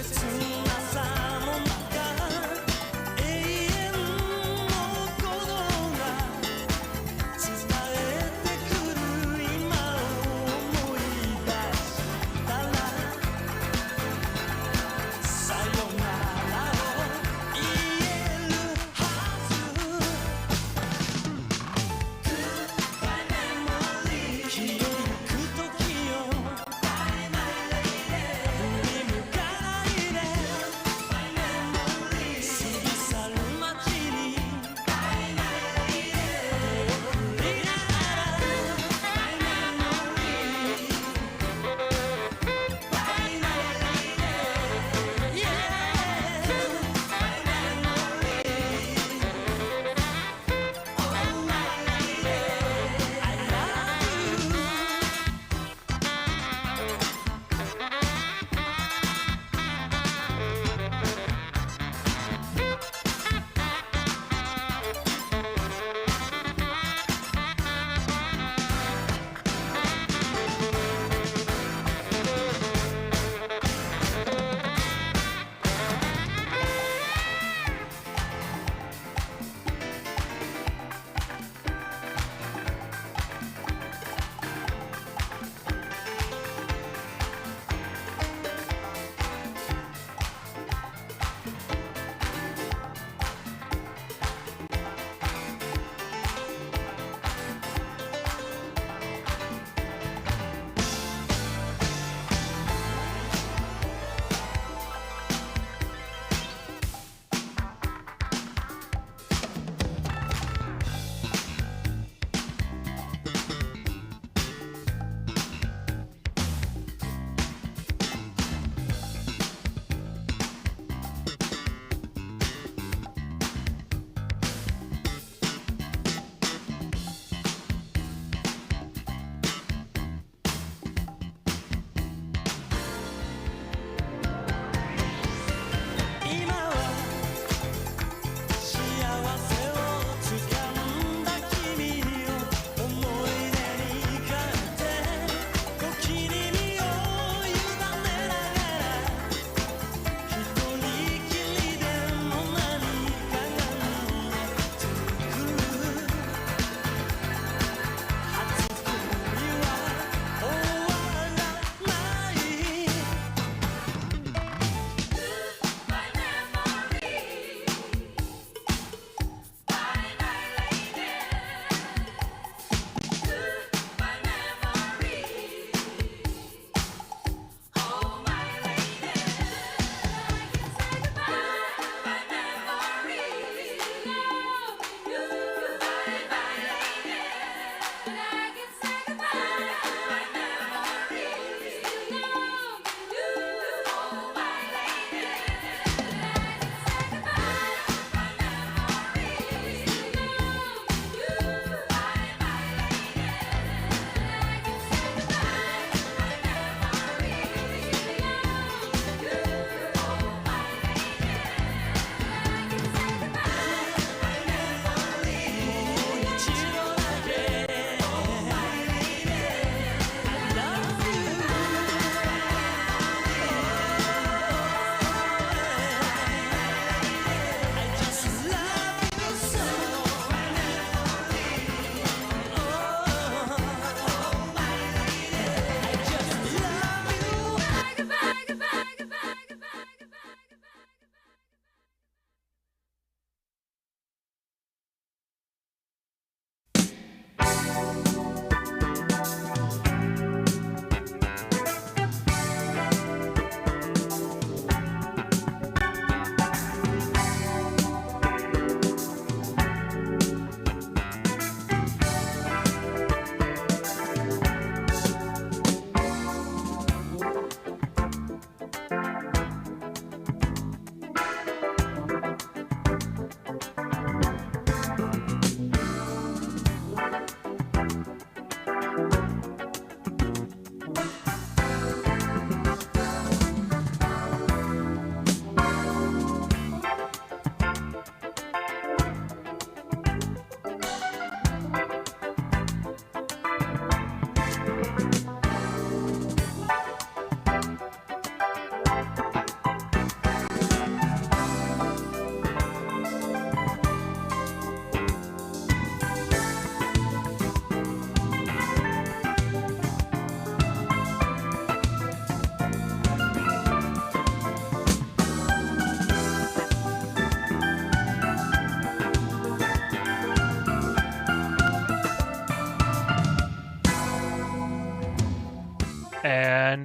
切なさの中永遠の鼓動が伝えてくる今を思い出したらさよならを言えるはず Goodbye memory 消えゆく時よ振り向かないで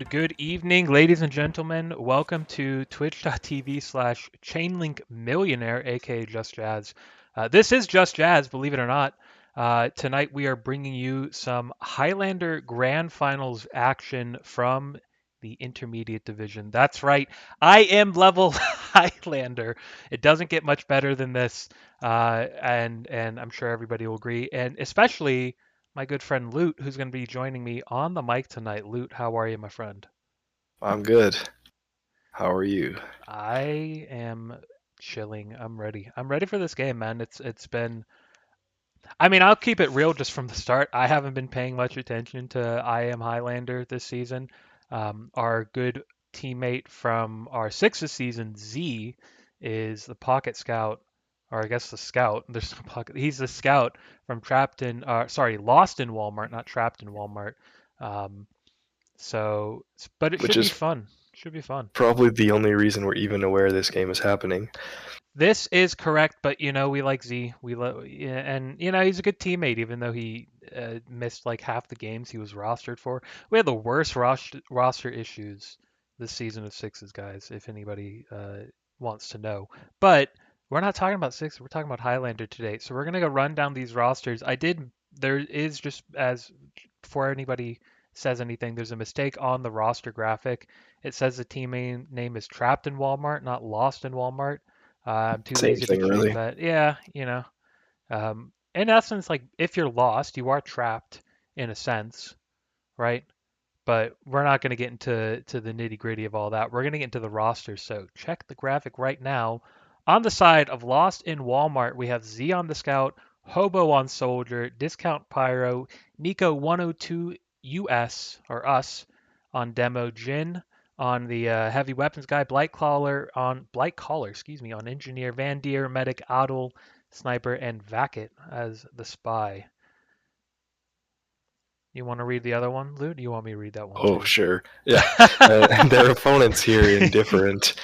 Good evening, ladies and gentlemen. Welcome to twitch.tv/chainlink millionaire, aka Just Jazz. This is Just Jazz, believe it or not. Tonight we are bringing you some Highlander Grand Finals action from the Intermediate Division. That's right, I am level Highlander. It doesn't get much better than this, and I'm sure everybody will agree, and especially my good friend Loot, who's going to be joining me on the mic tonight. Loot, how are you, my friend? I'm good. How are you? I am chilling. I'm ready. I'm ready for this game, man. It's been I mean, I'll keep it real just from the start. I haven't been paying much attention to I Am Highlander this season. Our good teammate from our sixth season, Z, is the pocket scout, or I guess the scout. There's no pocket. He's the scout from Lost in Walmart, not Trapped in Walmart. Um, but it Which should be is fun. Should be fun. probably the only reason we're even aware this game is happening. This is correct, but we like Z. Yeah, and he's a good teammate, even though he missed like half the games he was rostered for. We had the worst roster issues this season of sixes, guys. If anybody wants to know, but we're not talking about six. We're talking about Highlander today. So we're gonna go run down these rosters. I did. There is just as before anybody says anything, there's a mistake on the roster graphic. It says the name is Trapped in Walmart, not Lost in Walmart. I'm too Same lazy to thing, change really. that. Yeah, in essence, like if you're lost, you are trapped in a sense, right? But we're not going to get into the nitty gritty of all that. We're going to get into the roster. So check the graphic right now. On the side of Lost in Walmart, we have Z on the Scout, Hobo on Soldier, Discount Pyro, Nico 102 US or us on Demo, Jin on the Heavy Weapons guy, Blight Caller, excuse me, on Engineer, Van Deer, Medic, Adel, Sniper, and Vacket as the Spy. You want to read the other one, Lou? Do you want me to read that one Oh, too? sure. Yeah. And their opponents here Indifferent.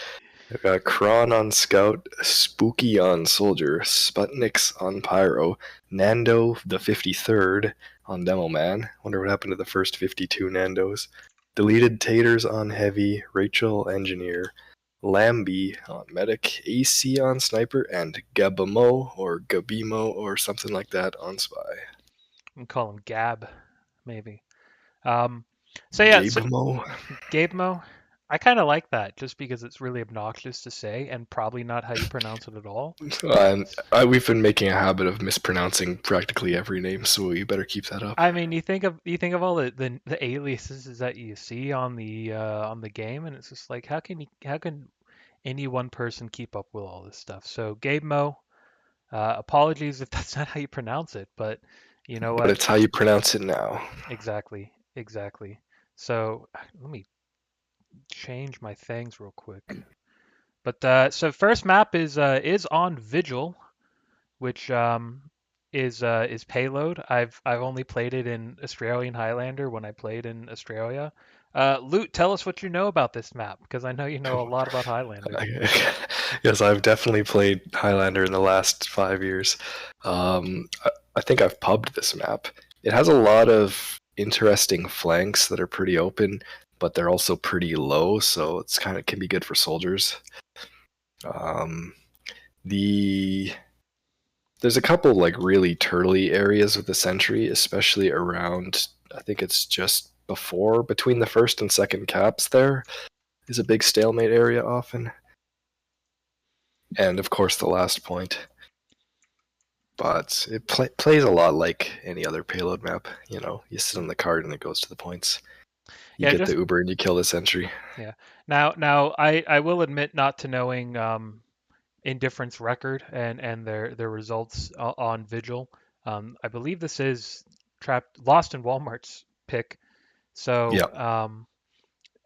They've got Kron on Scout, Spooky on Soldier, Sputniks on Pyro, Nando the 53rd on Demo Man. Wonder what happened to the first 52 Nandos. Deleted Taters on Heavy, Rachel Engineer, Lambie on Medic, AC on Sniper, and Gabamo or Gabimo or something like that on Spy. We can call him Gab, maybe. Um, so yeah, so Gabamo? Gabe Mo, I kind of like that just because it's really obnoxious to say and probably not how you pronounce it at all. And we've been making a habit of mispronouncing practically every name, so you better keep that up. I mean, you think of all the aliases that you see on the game, and it's just like how can any one person keep up with all this stuff? So Gabe Mo, apologies if that's not how you pronounce it, but you know But what? it's how you pronounce it now. Exactly, exactly. So let me change my things real quick. But so first map is on Vigil, which is payload. I've only played it in Australian Highlander when I played in Australia. Loot, tell us what you know about this map because I know you know a lot about Highlander. Yes, I've definitely played Highlander in the last 5 years. I think I've pubbed this map. It has a lot of interesting flanks that are pretty open, but they're also pretty low, so it's kind of can be good for soldiers. Um, the There's a couple like really turtly areas with the sentry, especially around. I think it's just before between the first and second caps. There is a big stalemate area often, and of course the last point. But it plays a lot like any other payload map. You know, you sit on the card and it goes to the points. You Yeah, get the just Uber and you kill the sentry. yeah. Now I will admit not to knowing Indifferent's record and their results on Vigil. I believe this is trapped Lost in Walmart's pick. Yeah, So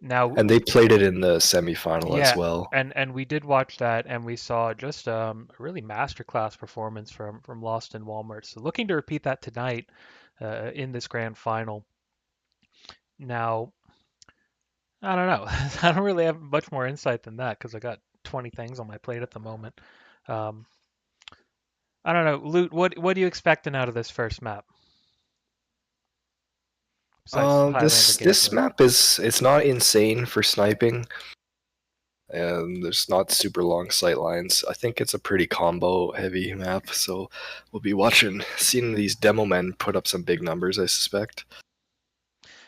now, and they played it in the semifinal as yeah, well. and we did watch that, and we saw just a really masterclass performance from Lost in Walmart. So looking to repeat that tonight in this grand final. Now, I don't know. I don't really have much more insight than that because I got 20 things on my plate at the moment. Um, I don't know. Loot, what are you expecting out of this first map? besides Highlander This gameplay? map is it's not insane for sniping, and there's not super long sight lines. I think it's a pretty combo heavy map, so we'll be seeing these demo men put up some big numbers, I suspect.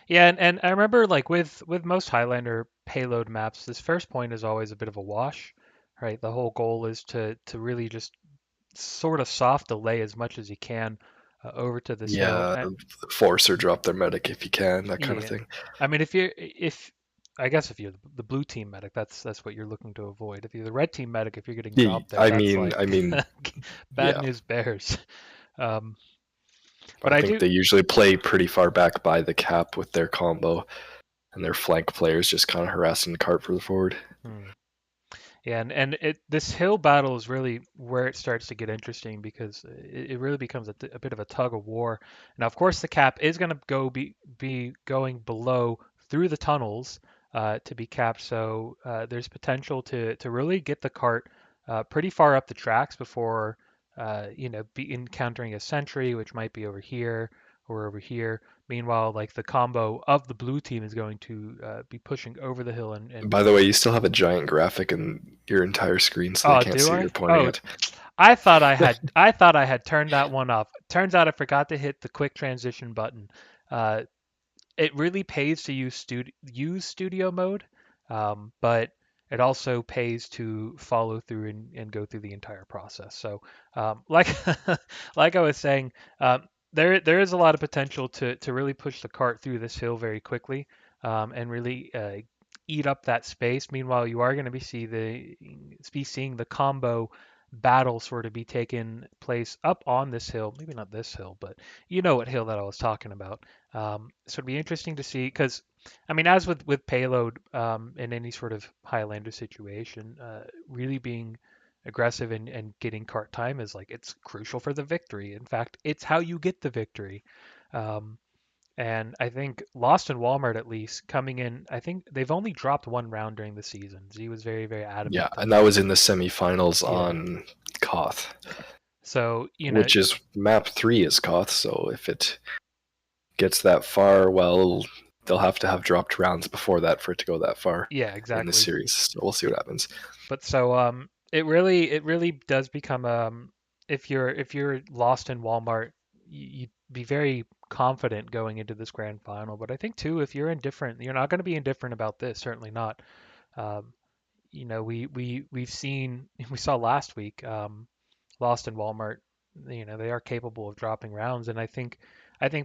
Yeah, and I remember like with most Highlander payload maps, this first point is always a bit of a wash, right? The whole goal is to really just sort of soft delay as much as you can over to this hill. Yeah, force or drop their medic if you can, that kind of Yeah, thing. I mean, if I guess if you're the blue team medic, that's what you're looking to avoid. If you're the red team medic, if you're getting Yeah, dropped there, that's like I mean, bad yeah. news bears. Um, but I I think do. they usually play pretty far back by the cap with their combo, and their flank players just kind of harassing the cart for the forward. Hmm. Yeah, and this hill battle is really where it starts to get interesting because it really becomes a bit of a tug of war. Now, of course, the cap is going to be going below through the tunnels to be capped, so there's potential to really get the cart pretty far up the tracks before be encountering a sentry, which might be over here or over here. Meanwhile, like the combo of the blue team is going to be pushing over the hill and By the way, you still have a giant graphic in your entire screen, so they oh, can't do see what I? you're pointing Oh, at. I thought I had turned that one off. Turns out I forgot to hit the quick transition button. Uh, it really pays to use studio mode, but it also pays to follow through and go through the entire process. So, like like I was saying, there is a lot of potential to really push the cart through this hill very quickly, and really eat up that space. Meanwhile, you are going to be seeing the combo battle sort of be taking place up on this hill. Maybe not this hill, but you know what hill that I was talking about. So it'd be interesting to see because, I mean, as with payload in any sort of Highlander situation, really being aggressive and getting cart time is like it's crucial for the victory. In fact, it's how you get the victory. Um, and I think Lost in Walmart at least coming in, I think they've only dropped one round during the season. Z was very, very Yeah, adamant and that about was in the semifinals yeah. on Koth, So, which is map 3 is Koth, so if it gets that far, well, they'll have to have dropped rounds before that for it to go that far yeah, in the exactly. series. So we'll see what happens. But so it really does become if you're lost in Walmart, you'd be very confident going into this grand final. But I think too, if you're indifferent, you're not going to be indifferent about this. Certainly not. Um, we've seen we saw last week Lost in Walmart. They are capable of dropping rounds, and I think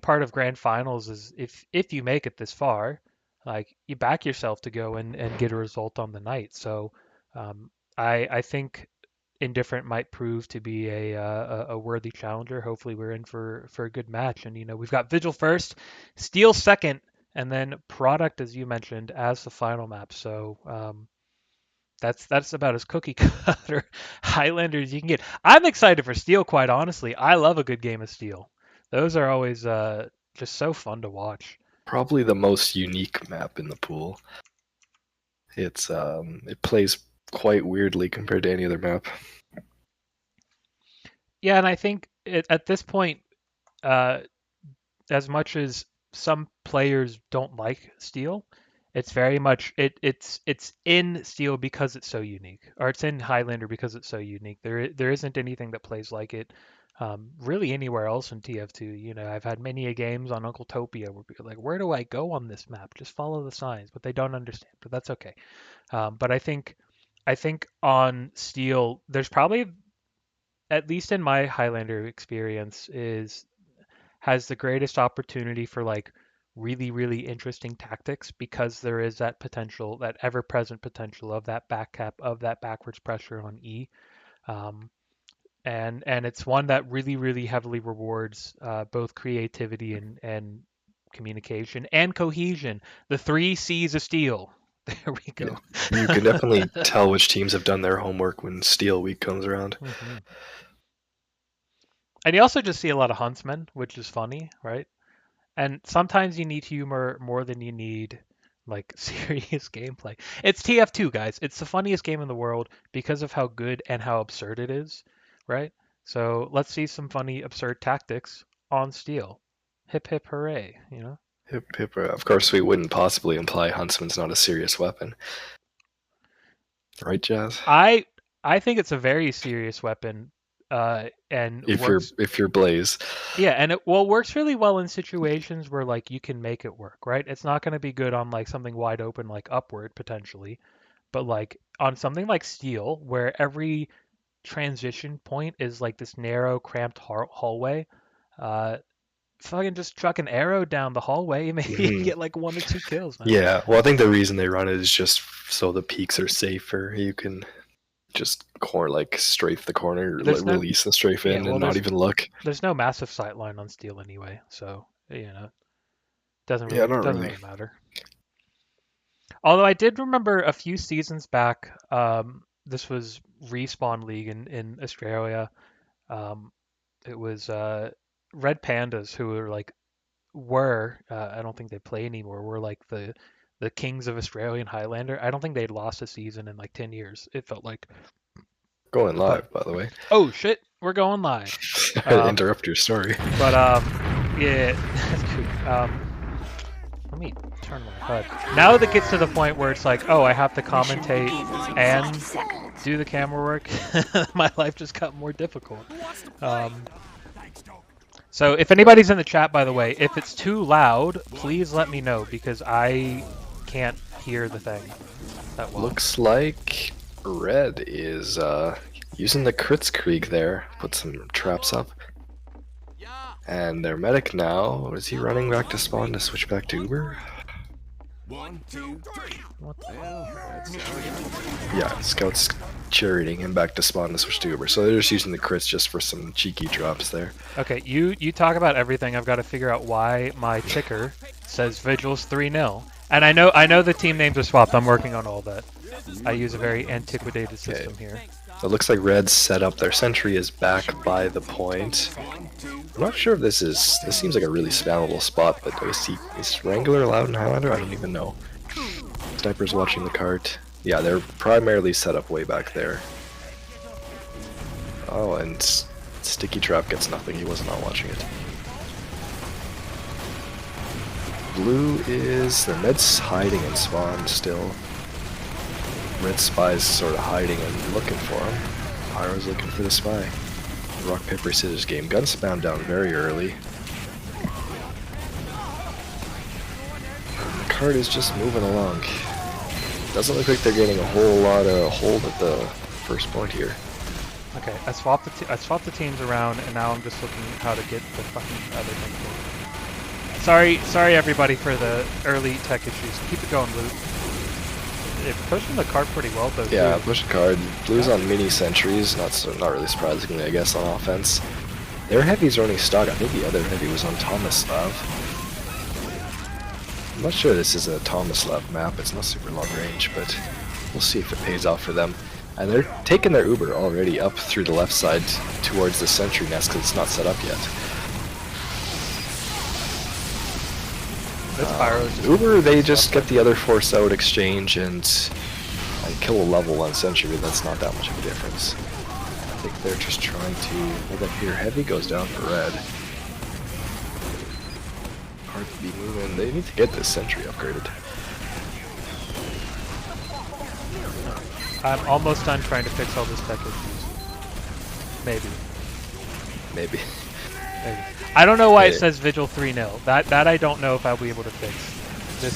part of grand finals is if you make it this far, like you back yourself to go and get a result on the night. So um, I think Indifferent might prove to be a worthy challenger. Hopefully, we're in for a good match. And we've got Vigil first, Steel second, and then Product, as you mentioned, as the final map. So that's about as cookie cutter Highlander as you can get. I'm excited for Steel, quite honestly. I love a good game of Steel. Those are always just so fun to watch. Probably the most unique map in the pool. It plays quite weirdly compared to any other map. Yeah, and I think at this point, uh, as much as some players don't like Steel, it's very much it's in Steel because it's so unique, or it's in Highlander because it's so unique. There isn't anything that plays like it, really anywhere else in TF2. I've had many a games on Uncle Topia where people are like, where do I go on this map? Just follow the signs, but they don't understand. But that's okay. But I think on Steel, there's probably, at least in my Highlander experience, is has the greatest opportunity for like really, really interesting tactics because there is that potential, that ever-present potential of that back cap, of that backwards pressure on E. Um, and it's one that really, really heavily rewards both creativity and communication and cohesion. The three C's of steel. There we Yeah, go. you can definitely tell which teams have done their homework when Steel Week comes around. hmm And you also just see a lot of huntsmen, which is funny, right? And sometimes you need humor more than you need like serious gameplay. It's TF2, guys. It's the funniest game in the world because of how good and how absurd it is, right? So let's see some funny, absurd tactics on Steel. Hip hip hooray, you know? Of course, we wouldn't possibly imply Huntsman's not a serious weapon. Right, Jazz? I think it's a very serious weapon, and works. If you're Blaze. Yeah, and it works really well in situations where like you can make it work, right? It's not going to be good on like something wide open like Upward potentially, but like on something like Steel where every transition point is like this narrow, cramped hallway. Fucking just chuck an arrow down the hallway, maybe you get like 1 or 2 kills, man. Yeah, well, I think the reason they run it is just so the peaks are safer. You can just strafe the corner, or There's no- release and strafe in, well, and not there's- even look. There's no massive sight line on Steel anyway, so doesn't Yeah, really not doesn't really. really matter. Although I did remember a few seasons back, this was Respawn League in Australia. It was Red Pandas who I don't think they play anymore. Were like the kings of Australian Highlander. I don't think they'd lost a season in like 10 years. It felt like. Going live, by the way. Oh shit, we're going live. Interrupt your story. But yeah, that's cool. Let me turn my HUD. Now that it gets to the point where it's like, oh, I have to commentate and do the camera work, my life just got more difficult. So if anybody's in the chat, by the way, if it's too loud, please let me know because I can't hear the thing that well. Looks like Red is using the Kritzkrieg there. Put some traps up. And their medic now, is he running back to spawn to switch back to Uber? 1, 2, 3. What the Yeah, Scout's cheerleading him back to spawn to switch to Uber. So they're just using the crits just for some cheeky drops there. Okay, you talk about everything. I've got to figure out why my ticker says Vigils 3-0. And I know the team names are swapped. I'm working on all that. I use a very antiquated system here. It looks like Red's set up. Their sentry is back by the point. I'm not sure if this seems like a really spammable spot, but is Wrangler allowed in Highlander? I don't even know. Sniper's watching the cart. Yeah, they're primarily set up way back there. Oh, and Sticky Trap gets nothing. He was not watching it. Blue is... Their med's hiding in spawn still. Red Spy's sort of hiding and looking for him. Pyro's looking for the spy. Rock, paper, scissors game. Gun spam down very early. The cart is just moving along. Doesn't look like they're getting a whole lot of hold at the first point here. Okay, I swapped the teams around, and now I'm just looking at how to get the fucking other thing. Sorry everybody for the early tech issues. Keep it going, Blue. It's pushing the cart pretty well though. Yeah, too. push a card. Blue's on mini sentries, not really surprisingly, I guess, on offense. Their heavy's running stock. I think the other heavy was on Tomislav. I'm not sure this is a Tomislav map. It's not super long range, but we'll see if it pays off for them. And they're taking their Uber already up through the left side towards the sentry nest because it's not set up yet. Uber, they just get the other force out, exchange, and kill a level 1 sentry, but that's not that much of a difference. I think they're just trying to hold up here. Heavy goes down for Red. Hard to be moving. They need to get this sentry upgraded. I'm almost done trying to fix all this tech issues. Maybe. Maybe. I don't know why it says Vigil 3-0. That I don't know if I'll be able to fix. This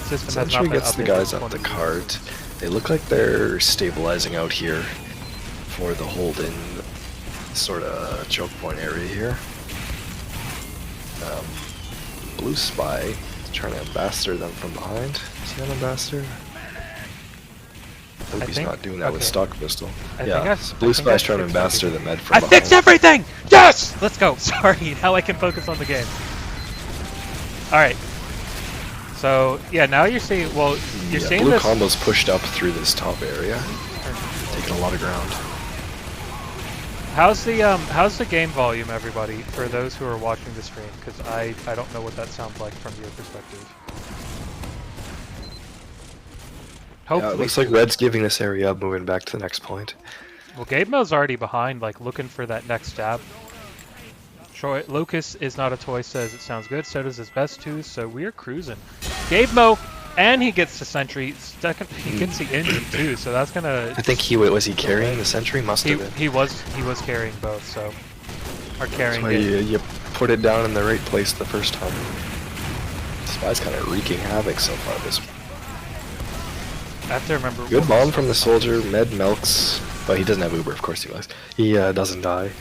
system has not Sentry been gets the updated guys in up the 20 years. cart. They look like they're stabilizing out here for the hold-in sort of choke point area here. Blue Spy trying to ambassador them from behind. Is he an ambassador? I hope he's not doing that with stock pistol. Blue Spy's trying to ambassador the med from I behind. fixed everything! Yes! Let's go. Sorry, now I can focus on the game. Alright. So, yeah, now you're seeing, well, you're seeing Blue this... combo's pushed up through this top area. Taking a lot of ground. How's the game volume, everybody, for those who are watching the stream? Because I don't know what that sounds like from your perspective. Yeah, it looks like Red's giving this area up, moving back to the next point. Well, Gabe Mill's already behind, like, looking for that next stab. Locust is not a toy, says it sounds good. So does his best too. So we're cruising. Gabe Mo, and he gets the sentry. Second, he gets the engine too. So that's gonna. I think was he carrying the sentry? Must have been. He was carrying both. So or carrying. That's why you put it down in the right place the first time. Spy's kind of wreaking havoc so far this. I have to remember. Good bomb from the soldier. Med milks, but he doesn't have Uber. Of course he does. He doesn't die.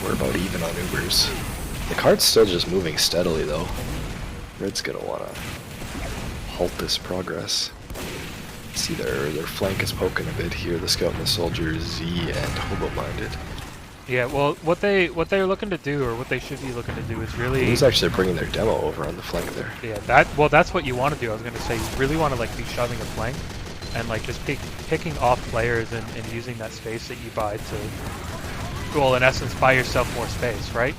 We're about even on Ubers. The card's still just moving steadily though. Red's gonna wanna halt this progress. See their flank is poking a bit here. The scout and the soldier, Z and hobo-minded. Yeah, well, what they're looking to do, or what they should be looking to do, is really. Who's actually bringing their demo over on the flank there? Yeah, that's what you want to do. I was gonna say you really want to like be shoving a flank, and like just picking off players and using that space that you buy to, well, in essence, buy yourself more space, right?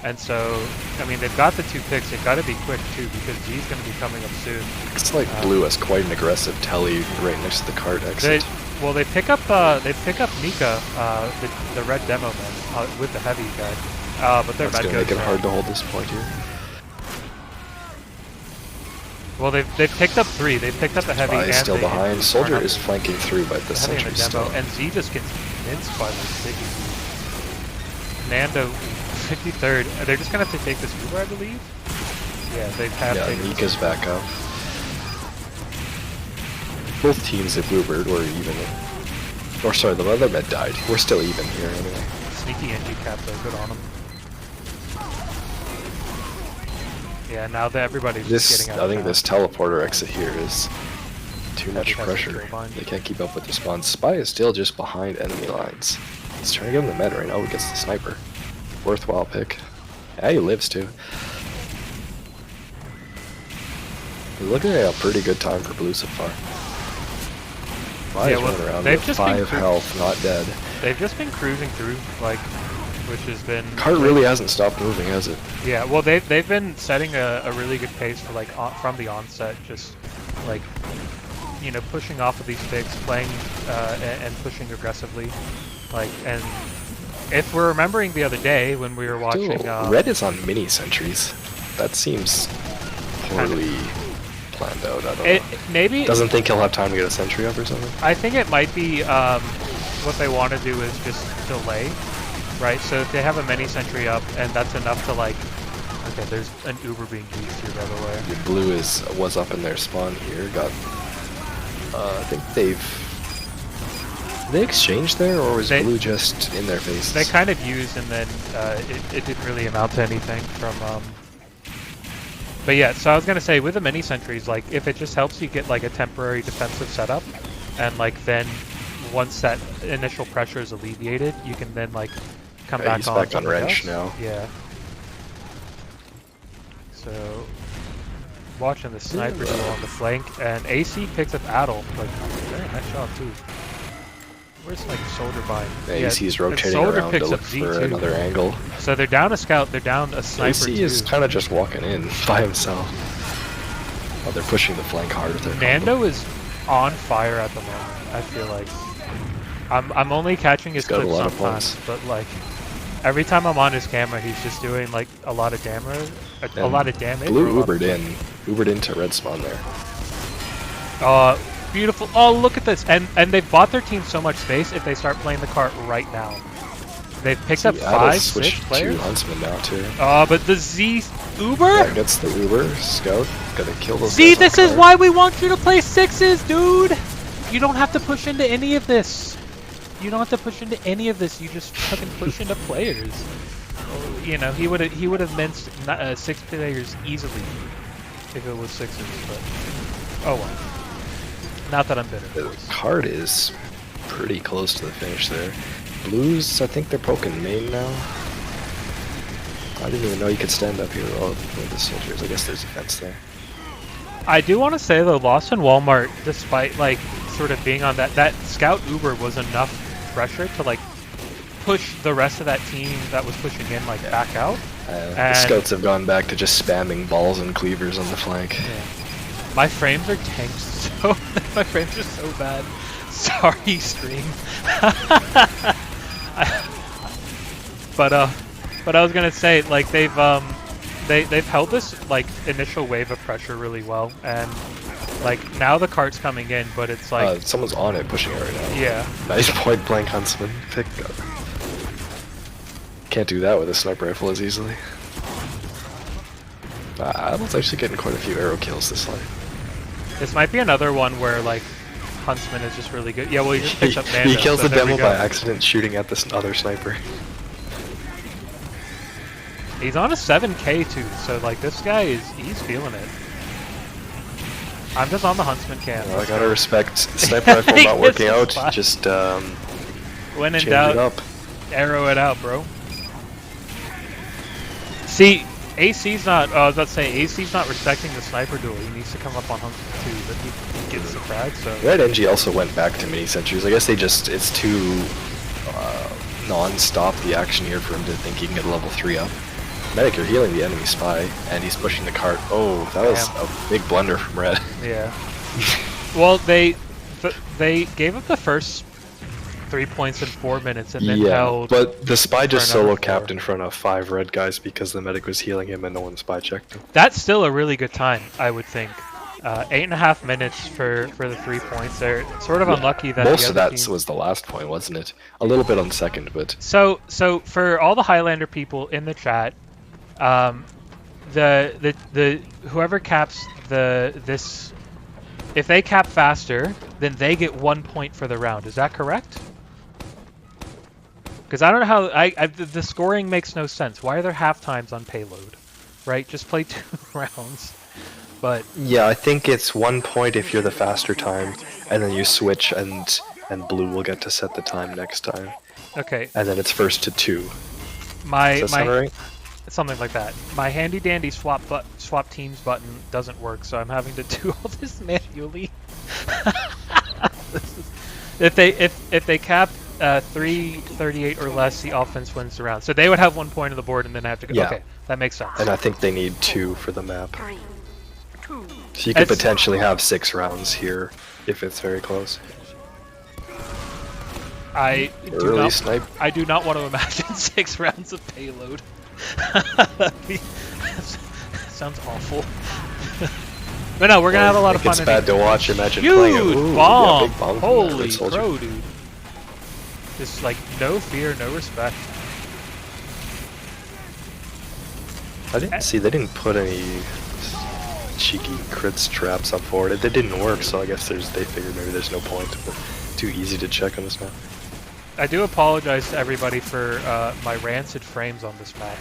And so, I mean, they've got the 2 picks. They've got to be quick too, because Z's gonna be coming up soon. It's like Blue has quite an aggressive telly right next to the card exit. They pick up Mika, the red demo man, with the heavy guy, but they're That's gonna make it hard to hold this point here. Well, they've picked up 3. They've picked up the heavy. Spy is still behind. Soldier is the flanking through, but the heavy and sentry the demo, still. and Z just gets minced by the sticky. Nando, 53rd. They're just gonna have to take this Uber, I believe. Yeah, they've had. Yeah, Mika's back up. Both teams have Ubered, or even. Or sorry, the other med died. We're still even here anyway. Sneaky NG cap though, good on him. Yeah, now that everybody's just getting out. I think this teleporter exit here is too much pressure. They They can't keep up with the spawn. Spy is still just behind enemy lines. He's trying to give him the med right now. He gets the sniper. Worthwhile pick. Yeah, he lives too. We're looking at a pretty good time for Blue so far. Spy is running around with 5 health, not dead. They've just been cruising through, like, which has been. Cart really hasn't stopped moving, has it? Yeah, well, they've been setting a really good pace for like from the onset, just like, you know, pushing off of these picks, playing and pushing aggressively, like. And if we're remembering the other day when we were watching, Red is on mini sentries. That seems poorly planned out. I don't know. Maybe doesn't think he'll have time to get a sentry up or something. I think it might be what they want to do is just delay. Right, so if they have a mini sentry up, and that's enough to like, okay, there's an Uber being used here, by the way. The Blue was up in their spawn here. Got, I think they exchanged there, or was Blue just in their faces? They kind of used, and then it didn't really amount to anything from. But yeah, so I was gonna say with the mini sentries, like if it just helps you get like a temporary defensive setup, and like then once that initial pressure is alleviated, you can then like come back he's on. Back on wrench now. Yeah. So watching the sniper duel on the flank, and AC picks up Adel. Like very nice job too. Where's like soldier bind? Yeah, AC's rotating around to look for another angle. So they're down a scout. They're down a sniper. AC is kind of just walking in by himself. Oh, they're pushing the flank hard with their Nando is on fire at the moment. I feel like. I'm only catching his clips sometimes, but like every time I'm on his camera, he's just doing like a lot of damage. A lot of damage. Blue Ubered into red spawn there. Beautiful. Oh, look at this. And they've bought their team so much space if they start playing the cart right now. They've picked up 5, 6 players. To Huntsman now too. But the Z Uber? Yeah, gets the Uber. Scout. Gotta kill those Z, this is why we want you to play 6s, dude! You don't have to push into any of this. You don't have to push into any of this. You just fucking push into players. You know, he would have minced 6 players easily if it was 6s, but oh well. Not that I'm bitter. The card is pretty close to the finish there. Blues, I think they're poking main now. I didn't even know you could stand up here with the soldiers. I guess there's a fence there. I do want to say though, Lost in Walmart, despite like sort of being on that scout Uber was enough pressure to like push the rest of that team that was pushing in like back out. The scouts have gone back to just spamming balls and cleavers on the flank. Yeah. My frames are tanked so my frames are so bad. But I was gonna say, like, they've held this like initial wave of pressure really well, and like now the cart's coming in, but it's like someone's on it, pushing it right now. yeah. Nice point blank huntsman pick. Can't do that with a sniper rifle as easily. Adam's actually getting quite a few arrow kills this line. This might be another one where like Huntsman is just really good. Yeah, well, he just picks up Mando. He kills so the there we demo go. by accident shooting at this other sniper. He's on a 7K too, so like this guy he's feeling it. I'm just on the Huntsman cam. Well, I gotta respect sniper rifle not working out. Spot. Just When in change doubt, it up. arrow it out, bro. See, AC's not. I was about to say AC's not respecting the sniper duel. He needs to come up on Huntsman too, but he gets the frag. So Red NG also went back to mini sentries. I guess it's too non-stop the action here for him to think he can get a level 3 up. Medic, you're healing the enemy spy, and he's pushing the cart. Oh, that was a big blunder from Red. yeah. Well, they gave up the first 3 points in 4 minutes, and then held. But the spy just for another solo 4. capped in front of 5 red guys because the medic was healing him and no one spy checked him. That's still a really good time, I would think. 8.5 minutes for the 3 points. They're sort of unlucky that most the of other that team... was the last point, wasn't it? A little bit on second, but So for all the Highlander people in the chat, the whoever caps this, if they cap faster, then they get 1 point for the round. Is that correct? Because I don't know how the scoring makes no sense. Why are there half times on payload? Right, just play 2 rounds. But yeah, I think it's 1 point if you're the faster time, and then you switch, and blue will get to set the time next time. okay, And then it's first to 2. Does my that sound right? something like that. My handy dandy swap teams button doesn't work, so I'm having to do all this manually. If they cap 338 or less, the offense wins the round. So they would have 1 point on the board, and then have to go. Yeah. Okay, that makes sense. And I think they need 2 for the map. So you could potentially have 6 rounds here if it's very close. I Early snipe. do not want to imagine 6 rounds of payload. Sounds awful. But no, we're gonna have a lot of fun. It's bad to watch. Imagine Huge playing it. Ooh, bomb! yeah, big bomb from that Holy red soldier. crow, dude! Just like no fear, no respect. I didn't see. They didn't put any cheeky crits traps up for it. They didn't work, so I guess they figured maybe there's no point. But too easy to check on this map. I do apologize to everybody for my rancid frames on this map.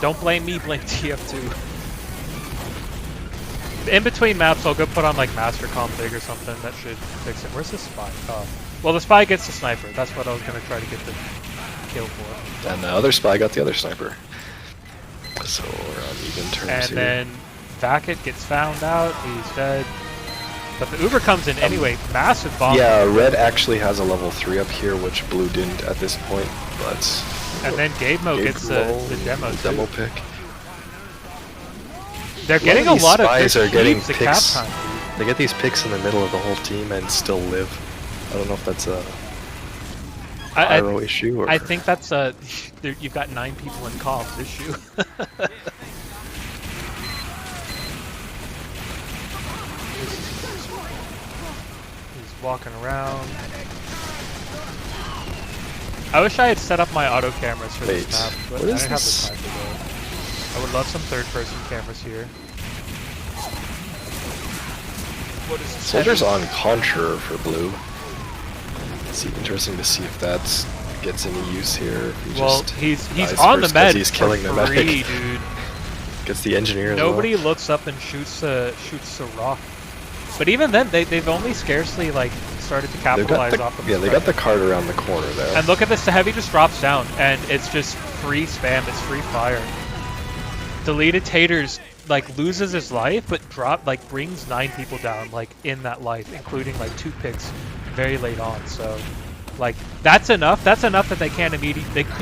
Don't blame me, blame TF2. In between maps, I'll go put on like Master Config or something. That should fix it. Where's the spy? Oh. Well, the spy gets the sniper. That's what I was going to try to get the kill for. And the other spy got the other sniper. So we're on even terms And here. then Vacket gets found out. He's dead. But the Uber comes in anyway. Massive bomb. Yeah, red actually has a level 3 up here, which blue didn't at this point. But And then Gabemo gets the demo too. demo pick. They're getting a lot of spies are getting the cap picks. time, dude. They get these picks in the middle of the whole team and still live. I don't know if that's a pyro issue or. I think that's you've got 9 people in comms issue. He's walking around. I wish I had set up my auto cameras for this map, but I what didn't is have this? the time to do it. I would love some third-person cameras here. What is this? Soldier's on Conjurer for blue. It's interesting to see if that gets any use here. If he Well, just he's dies on the first 'cause med he's for killing the medic. free, dude. Gets the engineer as Nobody well. looks up and shoots a rock. But even then, they've only scarcely like started to capitalize off of. Yeah, they got the cart around the corner there. And look at this, the heavy just drops down, and it's just free spam, it's free fire. Deleted Taters like loses his life, but brings 9 people down like in that life, including like 2 picks very late on. So like that's enough. That's enough that they couldn't immediately. They just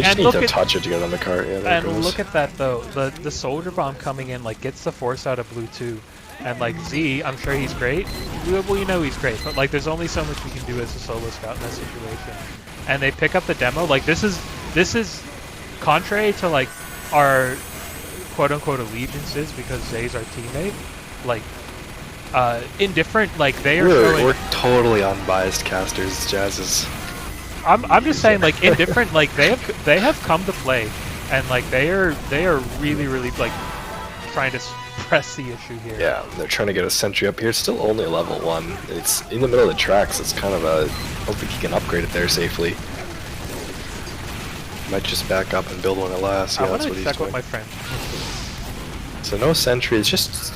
And need look to at touch it to get on the cart. Yeah, there it and goes. look at that though. The soldier bomb coming in like gets the force out of blue too. And like Z, I'm sure he's great. Well, you know he's great, but like there's only so much we can do as a solo scout in that situation. and they pick up the demo, like this is contrary to like our quote unquote allegiances because Zay's our teammate. Like Indifferent, like they are showing. We're totally unbiased casters. Jazz is. I'm just saying, like Indifferent, like they have come to play, and like they are really like trying to press the issue here. Yeah, they're trying to get a sentry up here. It's still only a level 1. It's in the middle of the tracks. It's kind of a. I don't think he can upgrade it there safely. Might just back up and build one at last. Yeah, I want that's to what he's check doing. what my friend. So no sentry. It's just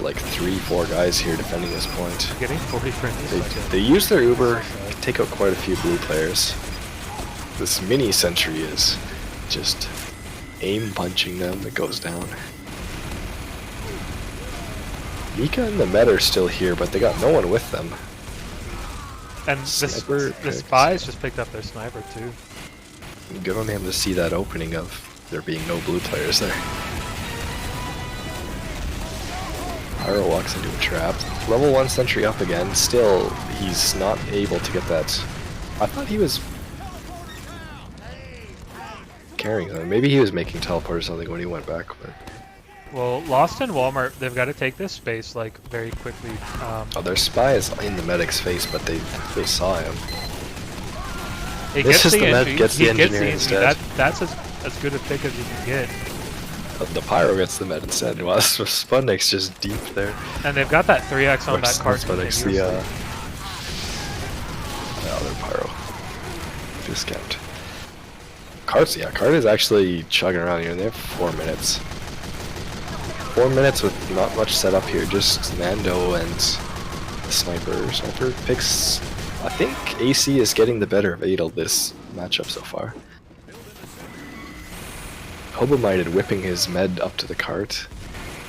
like 3-4 guys here defending this point. Getting 40 frames. They use their Uber, take out quite a few blue players. This mini sentry is just aim punching them. It goes down. Mika and the Met are still here, but they got no one with them. And the spies just picked up their sniper too. Good on him to see that opening of there being no blue players there. Pyro walks into a trap. Level 1 sentry up again. Still, he's not able to get that. I thought he was carrying them. Maybe he was making teleport or something when he went back. But Well, Lost in Walmart, they've got to take this space like very quickly. oh, their spy is in the medic's face, but they saw him. He This gets is the med entry. gets the He engineer entry. instead. That's as good a pick as you can get. The Pyro gets the med instead. Well, Sputnik's just deep there. And they've got that 3x on that cart. Sputnik's the other Pyro. Discount. Cart is actually chugging around here. They have 4 minutes. 4 minutes with not much set up here. Just Nando and the sniper. Sniper picks. I think AC is getting the better of Adel this matchup so far. Hobo-minded whipping his med up to the cart.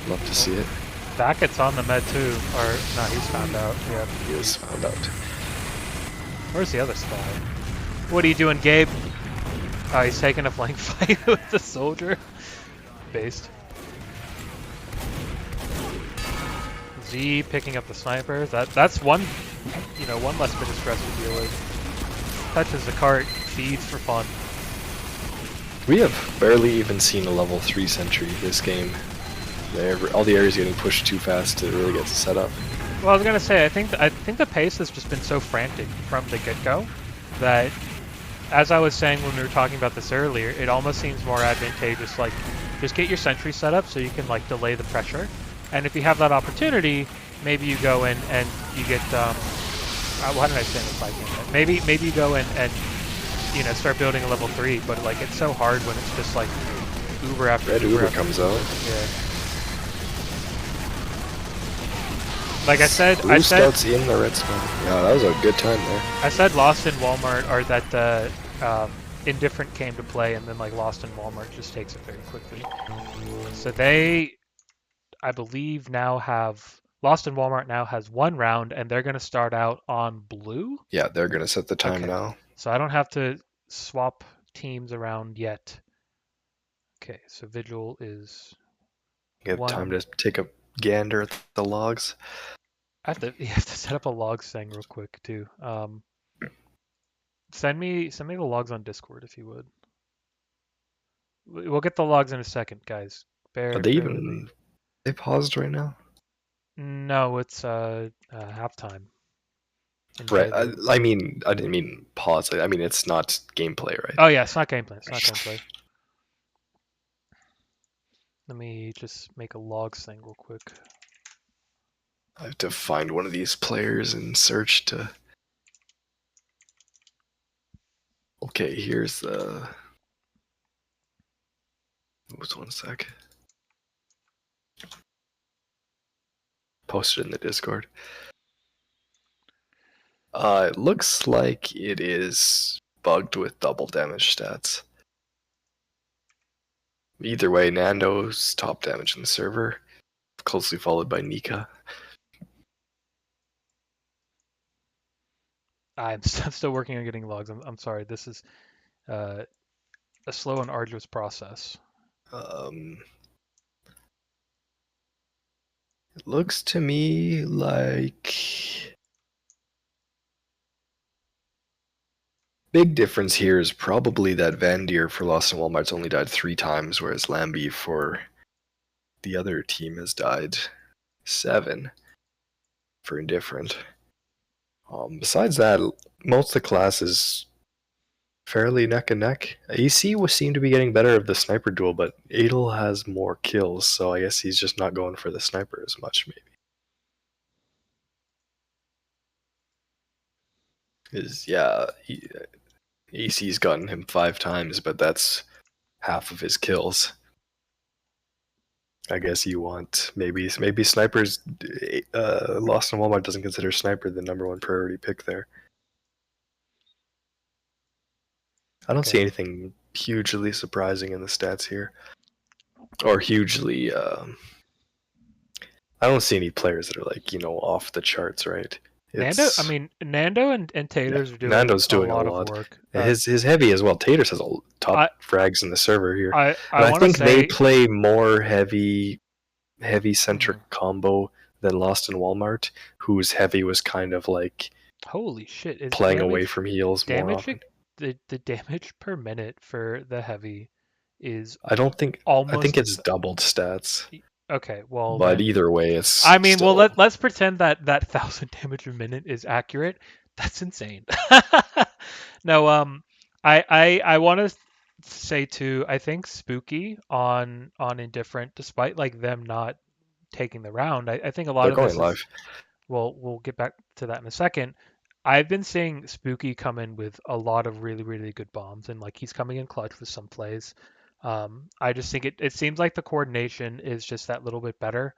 Love to see it. Beckett's on the med too. Or, no, he's found out. Yeah. He is found out. Where's the other spy? What are you doing, Gabe? Oh, he's taking a flank fight with the soldier. Based. Z picking up the sniper. That's one, one less bit of stress to deal with. Touches the cart, feeds for fun. We have barely even seen a level 3 sentry this game. All the areas getting pushed too fast to really get set up. Well, I was gonna say, I think the pace has just been so frantic from the get-go that, as I was saying when we were talking about this earlier, it almost seems more advantageous, like, just get your sentry set up so you can, like, delay the pressure. And if you have that opportunity, maybe you go in and you get, why did I say this? I can't. Maybe you go in and, start building a level 3, but, like, it's so hard when it's just, like, Uber after Red Uber Uber after comes Uber. out. Yeah. Like I said, Blue Scouts in the red spawn. Yeah, that was a good time there. I said Lost in Walmart, or that Indifferent came to play, and then like Lost in Walmart just takes it very quickly. So they, I believe, now have Lost in Walmart now has 1 round, and they're going to start out on blue. Yeah, they're gonna set the time Okay. now. So I don't have to swap teams around yet. Okay, so Vigil is. You have time to take a gander at the logs. You have to set up a logs thing real quick too. Send me the logs on Discord if you would. We'll get the logs in a second, guys. Are they even? They paused right now. No, it's halftime. Right. I didn't mean pause. I mean it's not gameplay, right? Oh yeah, it's not gameplay. It's not gameplay. Let me just make a logs thing real quick. I have to find one of these players and search to. Okay, here's the. What's 1 sec? Posted in the Discord. It looks like it is bugged with double damage stats. Either way, Nando's top damage in the server, closely followed by Nika. I'm still working on getting logs. I'm sorry. This is a slow and arduous process. It looks to me like Big difference here is probably that Van Deer for Lost in Walmart's only died 3 times, whereas Lambie for the other team has died 7 for Indifferent. Besides that, most of the class is fairly neck and neck. AC seem to be getting better of the sniper duel, but Adel has more kills, so I guess he's just not going for the sniper as much, maybe. AC's gotten him 5 times, but that's half of his kills. I guess you want maybe snipers. Lost in Walmart doesn't consider sniper the #1 priority pick there. I don't see anything hugely surprising in the stats here, or hugely. I don't see any players that are like off the charts, right? Nando and Taters are doing Nando's doing a lot of work. His heavy as well. Taters has a top frags in the server here. I think they play more heavy centric combo than Lost in Walmart, whose heavy was kind of like holy shit, is playing away from heals more often. The damage per minute for the heavy is I think it's doubled stats. Okay, well, but then, either way, it's. let's pretend that 1,000 damage a minute is accurate. That's insane. No, I want to say too. I think Spooky on Indifferent, despite like them not taking the round, I think a lot of going this live. We'll get back to that in a second. I've been seeing Spooky come in with a lot of really, really good bombs, and like he's coming in clutch with some plays. I just think it seems like the coordination is just that little bit better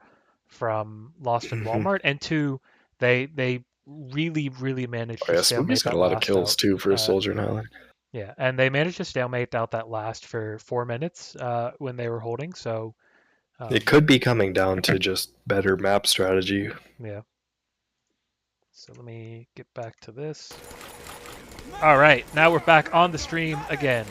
from Lost in Walmart, and 2, they really, really managed to stalemate Spooky's got a lot of kills too for a soldier in Highlander. Yeah, and they managed to stalemate out that last for 4 minutes when they were holding. So it could be coming down to just better map strategy. Yeah. So let me get back to this. All right, now we're back on the stream again.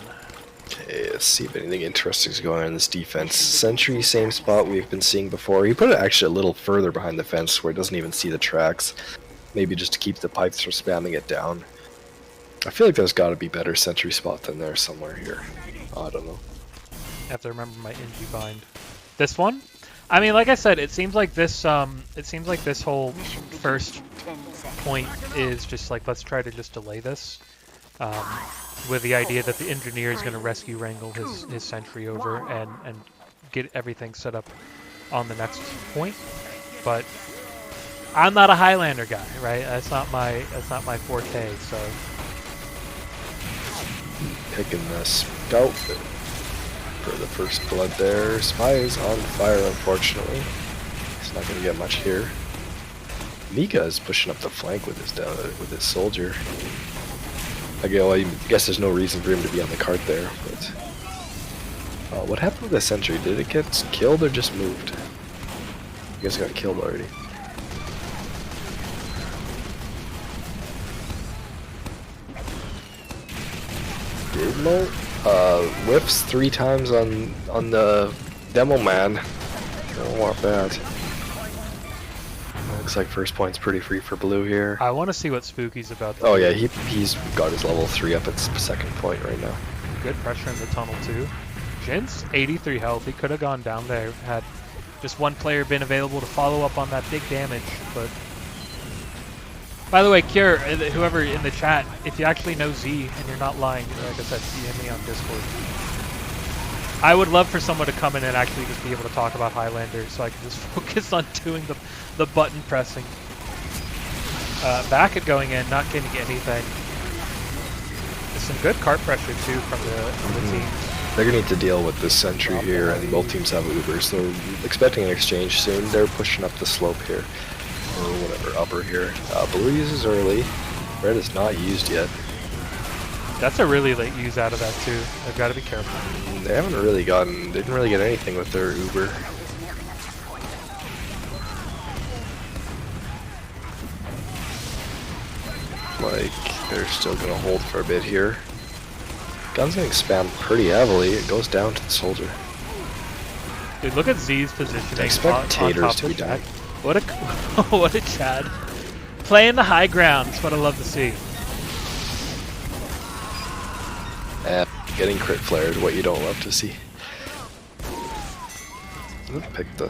Okay, let's see if anything interesting is going on in this defense. Sentry, same spot we've been seeing before. He put it actually a little further behind the fence where it doesn't even see the tracks. Maybe just to keep the pipes from spamming it down. I feel like there's got to be better sentry spot than there somewhere here. I don't know. I have to remember my NG bind. This one? I mean, like I said, it seems like this whole first point is just like, let's try to just delay this. With the idea that the engineer is going to rescue wrangle his sentry over and get everything set up on the next point. But I'm not a Highlander guy, right? That's not my forte. So picking the scout for the first blood there. Spy is on fire, unfortunately. He's not going to get much here. Mika is pushing up the flank with his soldier. I guess there's no reason for him to be on the cart there, but what happened with the sentry? Did it get killed or just moved? I guess it got killed already. Demo whiffs 3 times on the demo man. Don't want that. Looks like first point's pretty free for blue here. I want to see what Spooky's about to do. yeah, he's got his level 3 up at second point right now. Good pressure in the tunnel too. Jin's 83 health. He could have gone down there had just one player been available to follow up on that big damage. But by the way, Cure, whoever in the chat, if you actually know Z and you're not lying, like I said, DM me on Discord. I would love for someone to come in and actually just be able to talk about Highlander so I can just focus on doing the button pressing. Back at going in, not getting anything. There's some good cart pressure too from the team. They're going to need to deal with this sentry here, and both teams have Ubers, so expecting an exchange soon. They're pushing up the slope here, or whatever, upper here. Blue uses early. Red is not used yet. That's a really late use out of that too. They've got to be careful. They didn't really get anything with their Uber. Like, they're still going to hold for a bit here. Gun's getting spammed pretty heavily. It goes down to the soldier. Dude, look at Z's positioning. I expect Taters to be dead. What a Chad. Playing the high ground. That's what I love to see. And getting crit flared, what you don't love to see. Pick the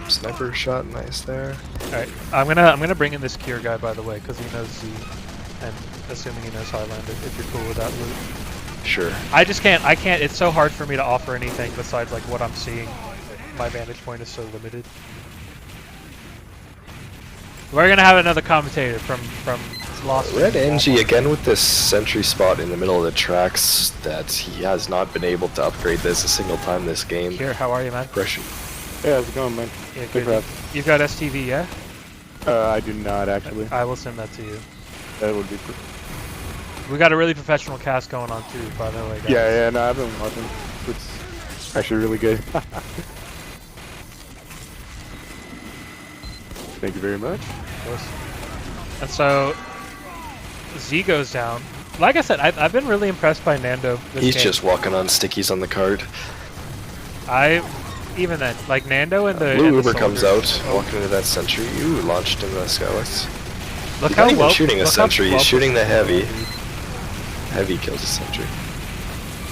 sniper shot, nice there. Alright, I'm gonna bring in this Cure guy, by the way, because he knows Z, and assuming he knows Highlander, if you're cool with that loot. Sure. I can't, it's so hard for me to offer anything besides like what I'm seeing. My vantage point is so limited. We're gonna have another commentator from Lost. Red NG again with this sentry spot in the middle of the tracks that he has not been able to upgrade this a single time this game. Here, how are you, man? Pressure. Hey, how's it going, man? Yeah, Good good. crap. You've got STV, yeah? I do not, actually. I will send that to you. That would be... We got a really professional cast going on too, by the way, guys. Yeah, no, I've been watching. It's actually really good. Thank you very much. Of course. And so, Z goes down. Like I said, I've been really impressed by Nando this He's game. just walking on stickies on the card. Even then, like Nando and the Blue and the Uber comes out, soldiers- walking into that sentry. Ooh, launched into the skylights. Look He's how not even well shooting a look how sentry, well he's shooting the positioned heavy. Heavy kills a sentry.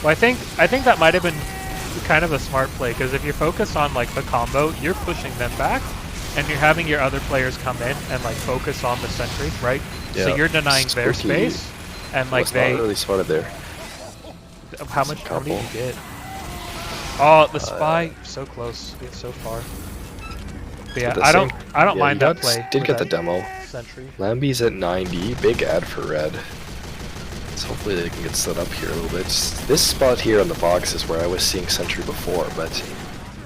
Well, I think that might have been kind of a smart play, because if you're focused on like the combo, you're pushing them back, and you're having your other players come in and like focus on the sentry, right? So Yeah, you're denying their spooky. space, and like Well, it's they. not really spotted there. How many did couple. you get? Oh, the spy, so close, it's so far. But yeah, the I don't yeah, mind you that got- play. Did with get the that demo. sentry. Lamby's at 90, big ad for red. So hopefully they can get set up here a little bit. This spot here on the box is where I was seeing sentry before, but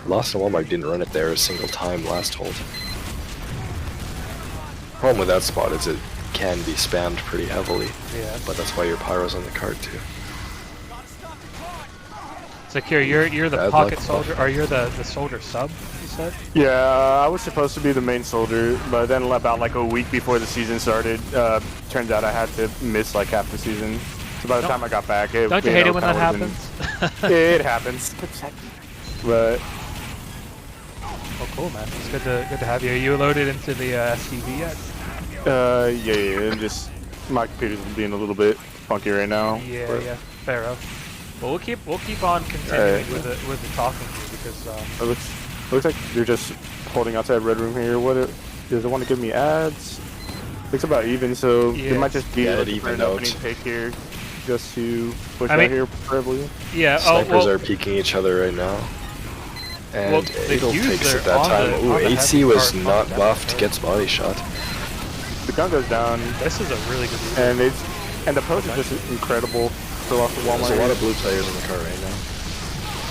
Lost in Walmart didn't run it there a single time last hold. Problem with that spot is it can be spammed pretty heavily, Yeah. but that's why your pyro's on the card too. So Kira, you're the Bad pocket luck. soldier, or you're the soldier sub, you said? Yeah, I was supposed to be the main soldier, but then about like a week before the season started, turns out I had to miss like half the season. So by the Don't- time I got back, Don't you hate it when that happens? It happens. But Oh, cool, man. It's good to have you. Are you loaded into the STV yet? yeah, and just my computer's being a little bit funky right now. Yeah, but yeah. Fair enough. Well, we'll keep on continuing Alright. with the talking here because It looks like they're just holding outside Red Room here. Does it want to give me ads? It's about even, so Yeah. it might just be Yeah, it looking for an evened out. opening pick here, just to push I out mean- here preferably. yeah. Snipers are peeking each other right now. And Well, the Adel Qs takes are it that on time. the- Ooh, on the AC heavy was part, not on the buffed, depth, gets body shot. The gun goes down, this is a really good move. and the post is just incredible for Lost in Walmart. There's a lot of blue players on the card right now.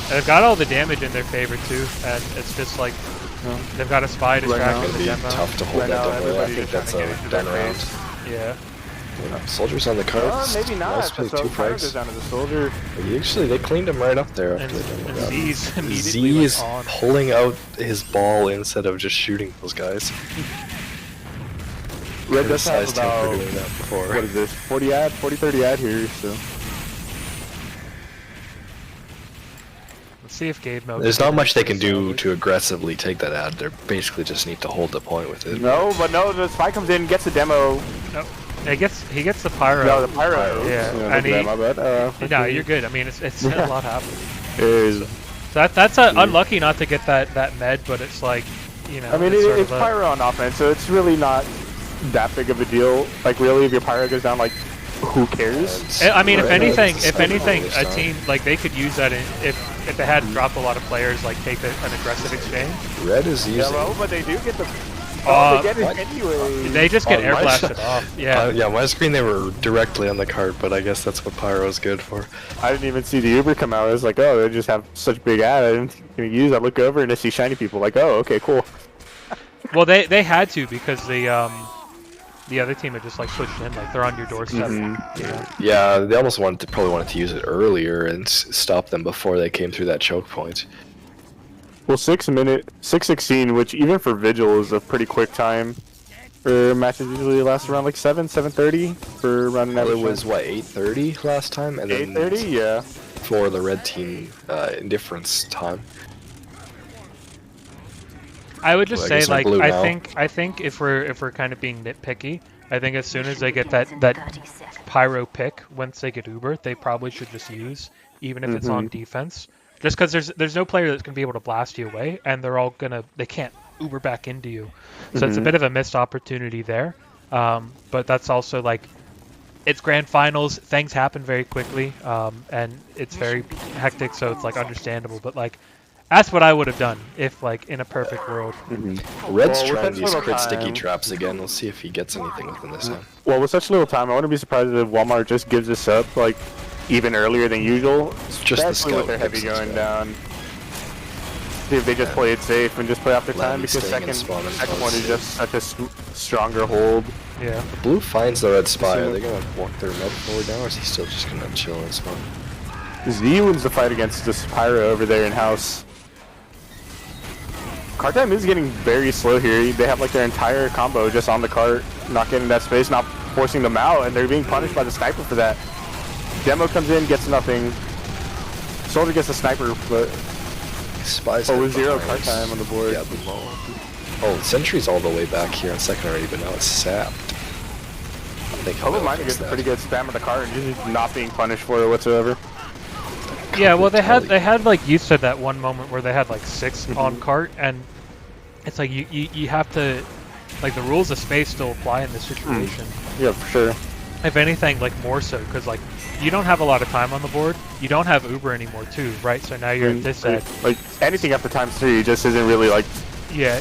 And they've got all the damage in their favor too, and it's just like they've got a spy Right now, distracting It's the gonna be demo. tough to hold Right that now, demo. I everybody's think trying that's to get a into done that round. base. Yeah. Soldiers on the card. Maybe not. Nice play, So two Pyro frags. goes down to the soldier. Actually, they cleaned him right up there And, after the demo. and got him. Z's immediately Z is like, on. pulling out his ball instead of just shooting those guys. Red does have Criticized him for about, doing that before. what is this, 40-30 ad here, so. Let's see if Gabe knows. There's not much they can do to aggressively take that ad. They basically just need to hold the point with it. No, the spy comes in, gets the demo. No, he gets the pyro. No, the pyro. Yeah, look and at he- that, my bad. No, you're good. I mean, it's a lot happening. Is So that's unlucky not to get that med, but it's like, you know. I mean, it's sort it's of a- pyro on offense, so it's really not that big of a deal. Like, really, if your pyro goes down, like, who cares? I mean, if Right, anything, it's if not anything, always a time. team like they could use that if they had dropped a lot of players, like take an aggressive exchange. Red is using. Yellow, but they do get the. Uh, they get it anyway. They just get On air my blasted side- off. Yeah. Yeah, my screen they were directly on the card, but I guess that's what Pyro is good for. I didn't even see the Uber come out. I was like, oh, they just have such big ad. I didn't think use. I look over and I see shiny people. Like, oh, okay, cool. Well, they had to because the other team had just like pushed in, like they're on your doorstep. Mhm. You know? Yeah, they almost probably wanted to use it earlier and stop them before they came through that choke point. Well, 6:16, which even for Vigil is a pretty quick time. For matches usually last around like 7:30 for around an It average. was what 8:30 last time, and then 8:30, yeah. for the red team indifference time. I would just Well, I say guess I'm like blue now. I think if we're kind of being nitpicky, I think as soon as they get that pyro pick, once they get Uber, they probably should just use, even if it's on defense. Just because there's no player that's gonna be able to blast you away, and they can't Uber back into you. So it's a bit of a missed opportunity there. But that's also like, it's grand finals, things happen very quickly, and it's very hectic, so it's like understandable. But like, that's what I would have done if like in a perfect world. Red's Well, with trying that these little crit sticky time- traps again. We'll see if he gets anything within this time. Well, with such little time, I wouldn't be surprised if Walmart just gives this up like even earlier than usual. Just the Especially with their scout heavy picks going this down. See if they just play it safe and just play after time, Lemmy because staying in second spawn one is until just such a stronger hold. Yeah. Blue finds the red spy. Are they gonna walk their med forward now, or is he still just gonna chill in spawn? Z wins the fight against this Pyro over there in house. Cart time is getting very slow here. They have like their entire combo just on the cart, not getting that space, not forcing them out, and they're being punished by the sniper for that. Demo comes in, gets nothing. Soldier gets a sniper, but Spies. with have 0 behind. cart time on the board. Yeah, the low. Oh, Sentry's all the way back here on second already, but now it's sapped. I think Hobo Miner gets a pretty good spam of the cart and just not being punished for it whatsoever. Yeah, well they had like you said that one moment where they had like 6 on cart, and it's like you have to, like, the rules of space still apply in this situation. Yeah, for sure. If anything, like more so, because like you don't have a lot of time on the board. You don't have Uber anymore too, right? So now you're at this edge. Like anything after ×3 just isn't really like Yeah.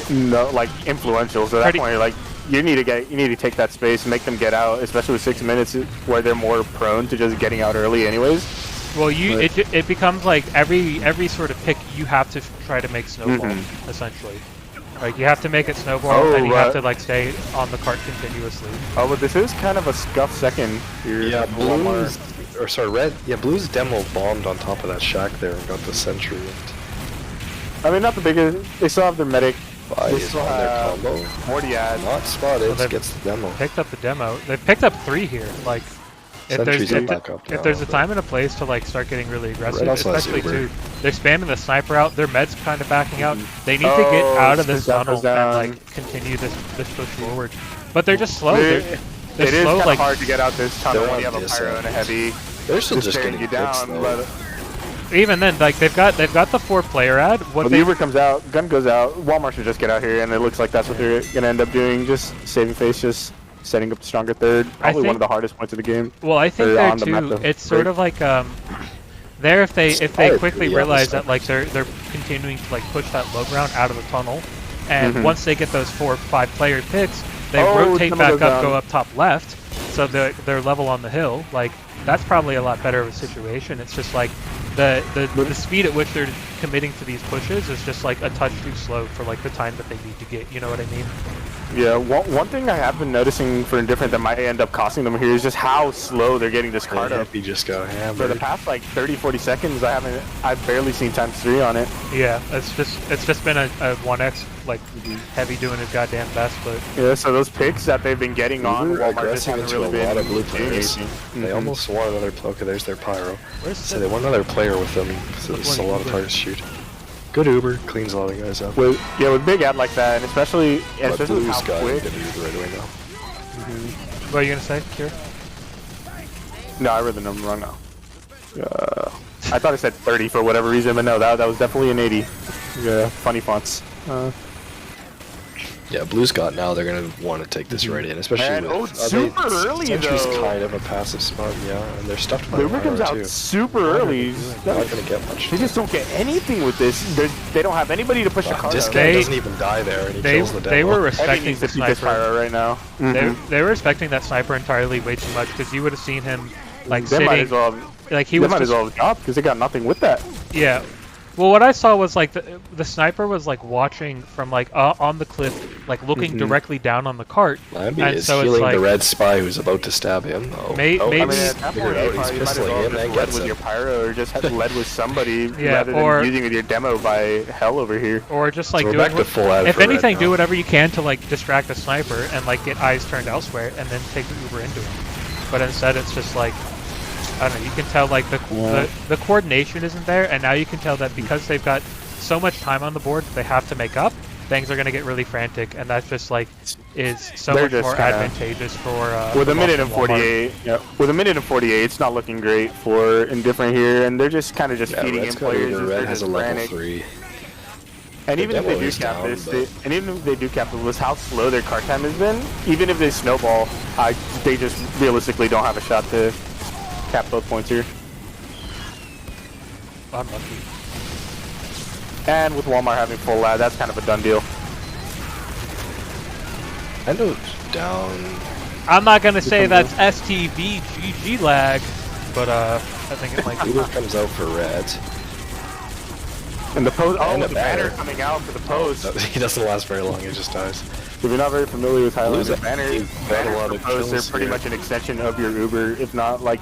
like influential. So at that Pretty- point, like you need to take that space, make them get out, especially with 6 minutes where they're more prone to just getting out early, anyways. Well, it becomes like every sort of pick you have to try to make snowball essentially. Like you have to make it snowball, and you have to like stay on the cart continuously. Oh, but this is kind of a scuff second here. Yeah, for Walmart. Blue's, or sorry, Red. Yeah, Blue's demo bombed on top of that shack there and got the Sentry. I mean, not the biggest. They still have their medic. By They is still on their have combo. Mordiad. Not spotted. Well, they've gets the demo. Picked up the demo. They've picked up 3 here. Like if Sentry's there's back up if now, there's a but- time and a place to like start getting really aggressive, Red also has especially Uber. too, they're spamming the sniper out. Their med's kind of backing out. They need to get out of this Spin tunnel Zapper's down. and like continue this push forward. But they're just slow. It They're is slow, kind like of hard to get out this tunnel They're when you on have a this pyro end. and a heavy. They're still just staring getting you picks, down, though. but even then, like they've got the 4-player ad. What when they the Uber comes out, gun goes out. Walmart should just get out here, and it looks like that's what they're gonna end up doing. Just saving face, just setting up the stronger third. Probably one of think- the hardest points of the game. Well, I think Or there on the map, too. though. It's sort of like there if they Inspired quickly to be realize honest. that like they're continuing to like push that low ground out of the tunnel, and once they get those 4 or 5 player picks, they Oh, rotate tunnel back goes up, down. go up top left, so they're level on the hill. Like that's probably a lot better of a situation. It's just like the speed at which they're committing to these pushes is just like a touch too slow for like the time that they need to get. You know what I mean? Yeah, one thing I have been noticing for Indifferent that might end up costing them here is just how slow they're getting this card up. He just got For the hammered. past like 30-40 seconds, I've barely seen ×3 on it. Yeah, it's just been a 1x like heavy doing his goddamn best, but. Yeah, so those picks that they've been getting on Uber Walmart just aggressive haven't into really a lot been of blue doing players. anything. They almost won another. Okay, there's their pyro. Where's So they want another player with them. So there's a lot of targets to shoot. Good Uber cleans a lot of guys up. With big ad like that, and especially But with Blue's how got quick. good Uber right away now. What are you gonna say, Kira? No, I read the number wrong now. I thought I said 30 for whatever reason, but no, that was definitely an 80. Yeah, funny fonts. Yeah, Blue's got now. They're gonna want to take this right in, especially Man, with super early Sentry's though. kind of a passive spot, yeah, and they're stuffed by Uber comes Pyro, out too. super early. They're not gonna get much. They just don't get anything with this. They don't have anybody to push the card This up. guy They- doesn't even die there, and he They kills the demo. they were Heavy respecting needs the to beat this sniper. pyro right now. They were respecting that sniper entirely way too much because you would have seen him like They might as sitting well. like he They was might as just, well have dropped because they got nothing with that. yeah. Well, what I saw was like the sniper was like watching from like on the cliff, like looking directly down on the cart. Lamby and is so it's healing like- the red spy who's about to stab him. Oh, May- oh, maybe- I mean, at that figured point, out you he's might as pistoling well him just and led gets with him. your pyro, or just had led with somebody Yeah, rather than or- using with your demo by hell over here. Or just like So we're doing back to full ad if for red anything, now. do whatever you can to like distract the sniper and like get eyes turned elsewhere, and then take the Uber into him. But instead, it's just like I don't know. You can tell like the coordination isn't there, and now you can tell that because they've got so much time on the board, they have to make up. things are going to get really frantic, and that's just like is so They're much just more kinda- advantageous for With for a minute Lost and in Walmart. 48, yeah. With a minute and 48, it's not looking great for Indifferent here, and they're just kind of just Yeah, feeding Red's in got players. Uber. as Red they're has a just level frantic. 3. And The even if they demo do is cap down, this, but- and even if they do cap this, with how slow their card time has been, even if they snowball, they just realistically don't have a shot to cap both points here. I'm lucky. And with Walmart having full lad, that's kind of a done deal. Endo's down. I'm not going to say that's STV GG lag, but I think it might be. Uber comes out for Red. And the post, And oh, a the banner banner. coming out for the post. He doesn't last very long. He just dies. If you're not very familiar with Highlander, Blue's banner, got a lot of posts are kills pretty here. much an extension of your Uber, if not like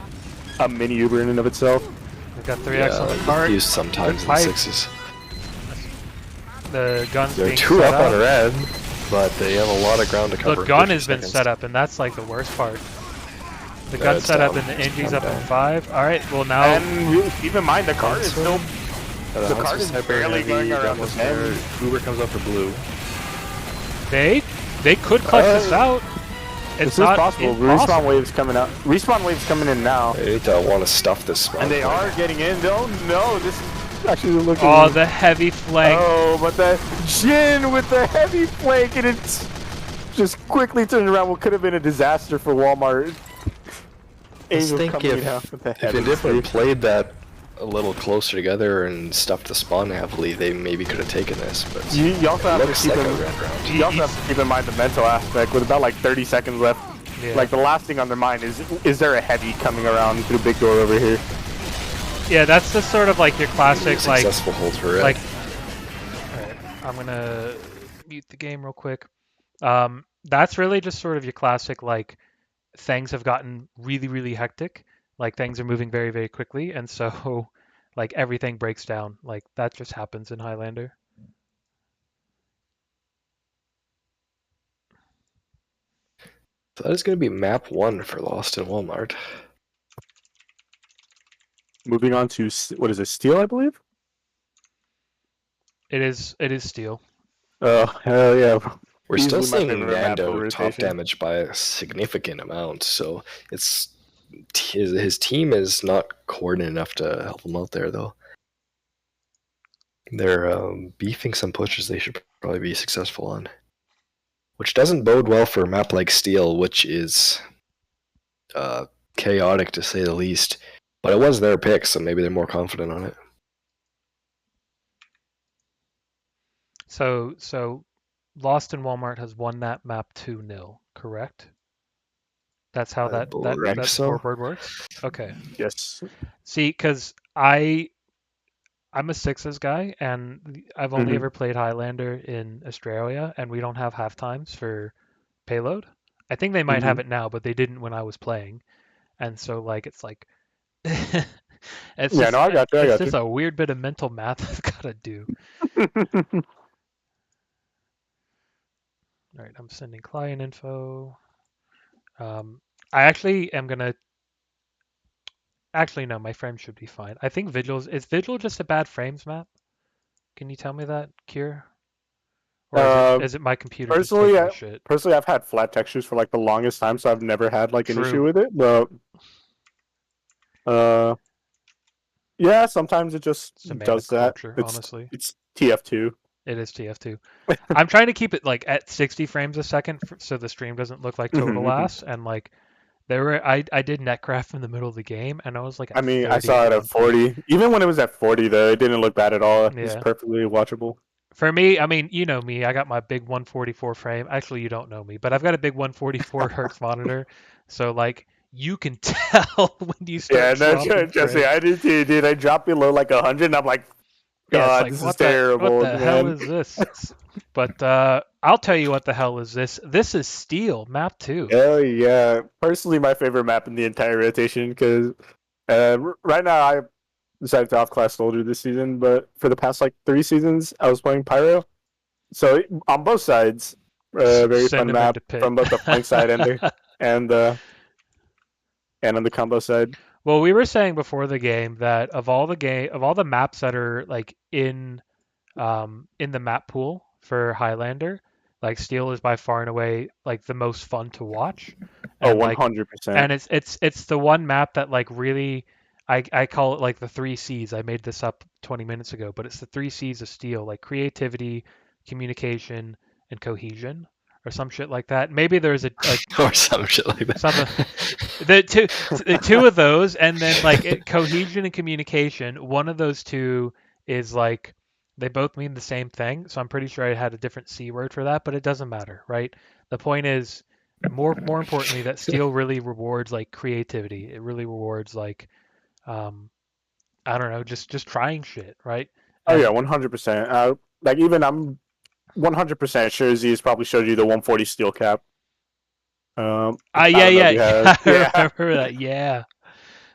a mini Uber in and of itself. We've got 3x on the cart. Used sometimes in the Fight. 6s. The gun's They're being 2 set up on up. Red, but they have a lot of ground to cover. The gun 50 has been seconds. set up, and that's like the worst part. The Yeah, gun's it's set up, down. and the It's Indy's up in down. 5. All right, well now And keep in mind, the card is still. The card is barely going around the bend. Uber comes up for blue. they could clutch this out. This It's is not possible. impossible. Respawn waves coming out. Respawn waves coming in now, They want to stuff this spot. and they are getting in. Oh no, this is actually looking. Oh, the heavy flank. Oh, but the Jin with the heavy flank, and it's just quickly turned around. What could have been a disaster for Walmart. Just Angel think coming in with the if heavy Indifferent flank. played that a little closer together and stuffed the spawn heavily, they maybe could have taken this. But You also it have to looks keep like in, a red round. you also have to keep in mind the mental aspect. With about like 30 seconds left, Yeah. like the last thing on their mind is there a heavy coming around through big door over here? Yeah, that's just sort of like your classic, like, Successful hold for Red. like. All right, I'm gonna mute the game real quick. That's really just sort of your classic, like, things have gotten really, really hectic. Like things are moving very, very quickly, and so like everything breaks down. Like that just happens in Highlander. So that is going to be map 1 for Lost in Walmart. Moving on to what is it, Steel, I believe. It is steel. Oh hell yeah! We're still Easily my seeing favorite map for the Nando top rotation. damage by a significant amount, so it's his team is not coordinated enough to help him out there, though. They're beefing some pushes they should probably be successful on, which doesn't bode well for a map like Steel, which is chaotic to say the least. But it was their pick, so maybe they're more confident on it. So Lost in Walmart has won that map 2-0, correct? That's how I that believe so. scoreboard works. Okay. Yes. See, because I'm a sixes guy, and I've only Mhm. ever played Highlander in Australia, and we don't have half times for payload. I think they might have it now, but they didn't when I was playing, and so like it's like it's Yeah, just, no, I got you. I it's got just you. a weird bit of mental math I've got to do. All right, I'm sending client info. I actually am gonna. Actually, no, my frame should be fine. I think is Vigil just a bad frames map? Can you tell me that, Kier? Or is it my computer just personally, taking a shit? Personally, I've had flat textures for like the longest time, so I've never had like an True. issue with it. But yeah, sometimes it just Semantic does that. culture, It's honestly. it's TF2. It is TF2. I'm trying to keep it like at 60 frames a second so the stream doesn't look like total Mhm. ass. And like I did netcraft in the middle of the game, and I was like at I mean, I 30 saw it one at 40. point. Even when it was at 40, though, it didn't look bad at all. It's Yeah. perfectly watchable. For me, I mean, you know me, I got my big 144 frame. Actually, you don't know me, but I've got a big 144 hertz monitor. So like you can tell when you Yeah, start no, dropping Jesse, frames. I did too, dude. I dropped below like 100, and I'm like, Yeah, it's God, like, this what is the- terrible, What the hell man. is this? But I'll tell you what the hell is this. This is Steel, map 2. Oh yeah, personally my favorite map in the entire rotation because right now I decided to off-class Soldier this season, but for the past like 3 seasons I was playing Pyro. So on both sides, very Send fun him map into pit. from both the flank side and on the combo side. Well, we were saying before the game that of all the maps that are like in the map pool for Highlander. Like Steel is by far and away like the most fun to watch, Oh, and like 100%. and it's the one map that like really I call it like the three C's. I made this up 20 minutes ago, but it's the three C's of Steel, like creativity, communication, and cohesion, or some shit like that. Maybe there's a or some shit like that. some the two of those, and then like cohesion and communication. One of those two is like they both mean the same thing, so I'm pretty sure I had a different C word for that, but it doesn't matter, right? The point is more importantly that Steel really rewards like creativity. It really rewards like um I don't know, just trying shit, right? Oh yeah, And 100%. Like even I'm 100% sure Z's probably showed you the 140 steel cap. I yeah, don't know if yeah, you yeah, have. I Yeah, remember that. Yeah.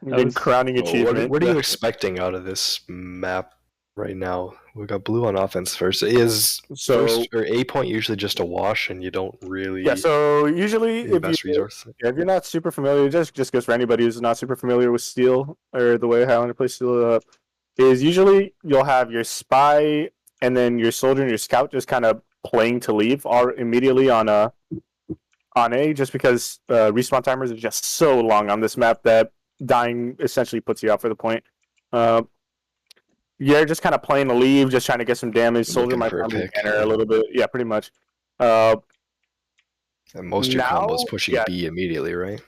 That the was crowning Well, achievement. what are you expecting out of this map right now? We got blue on offense first. Is So first or A point usually just a wash and you don't really yeah, so usually invest resources? if you're not super familiar, just goes for anybody who's not super familiar with steel or the way Highlander plays steel. Is usually you'll have your spy and then your soldier and your scout just kind of playing to leave or immediately on A, just because respawn timers are just so long on this map that dying essentially puts you out for the point. Uh, you're just kind of playing to leave, just trying to get some damage. Soldier Looking might for a farm your pick, banner yeah. a little bit. Yeah, pretty much. Uh, And most of your now, combos pushing yeah, B immediately, right?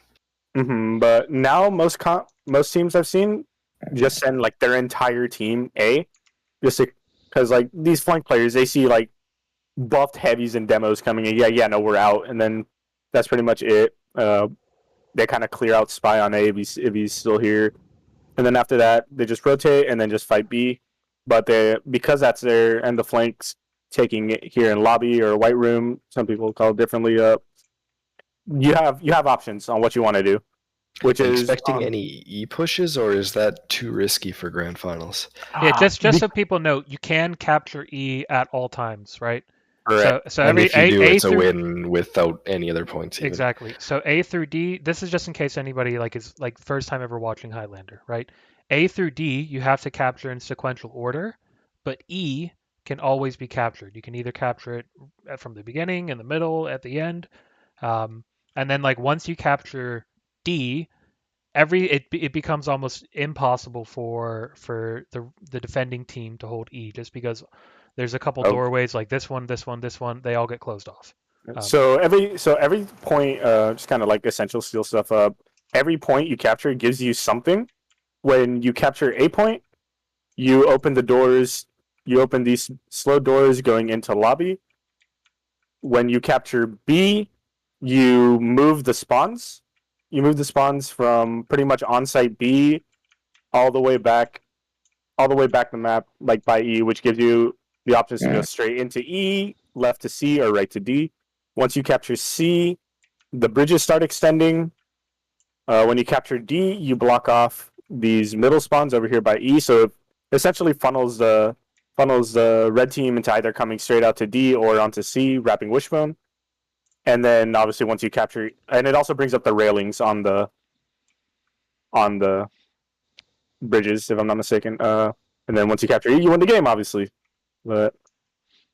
but now most teams I've seen just send like their entire team A, just because like these flank players they see like buffed heavies and demos coming in. Yeah, no, we're out, and then that's pretty much it. They kind of clear out spy on A if he's still here, and then after that they just rotate and then just fight B. But they because that's there and the flanks taking it here in lobby or white room, some people call it differently. You have options on what you want to do, which Are you is expecting any E pushes or is that too risky for grand finals? Yeah, just be- so people know, you can capture E at all times, right? correct. So And every if you do, A it's a through win without any other points even. exactly. So A through D, this is just in case anybody like is like first time ever watching Highlander, right? A through D, you have to capture in sequential order, but E can always be captured. You can either capture it from the beginning, in the middle, at the end, um, and then like once you capture D, it becomes almost impossible for the defending team to hold E just because there's a couple Oh, doorways like this one, they all get closed off. so every point, just kind of like essential steel stuff. Every point you capture gives you something. When you capture a point, you open the doors. You open these slow doors going into lobby. When you capture B, you move the spawns. You move the spawns from pretty much on-site B all the way back, the map, like by E, which gives you the options to go straight into E, left to C, or right to D. Once you capture C, the bridges start extending. When you capture D, you block off these middle spawns over here by E, so it essentially funnels the red team into either coming straight out to D or onto C, wrapping wishbone. And then obviously once you capture, and it also brings up the railings on the bridges, if I'm not mistaken. And then once you capture E, you win the game, obviously. But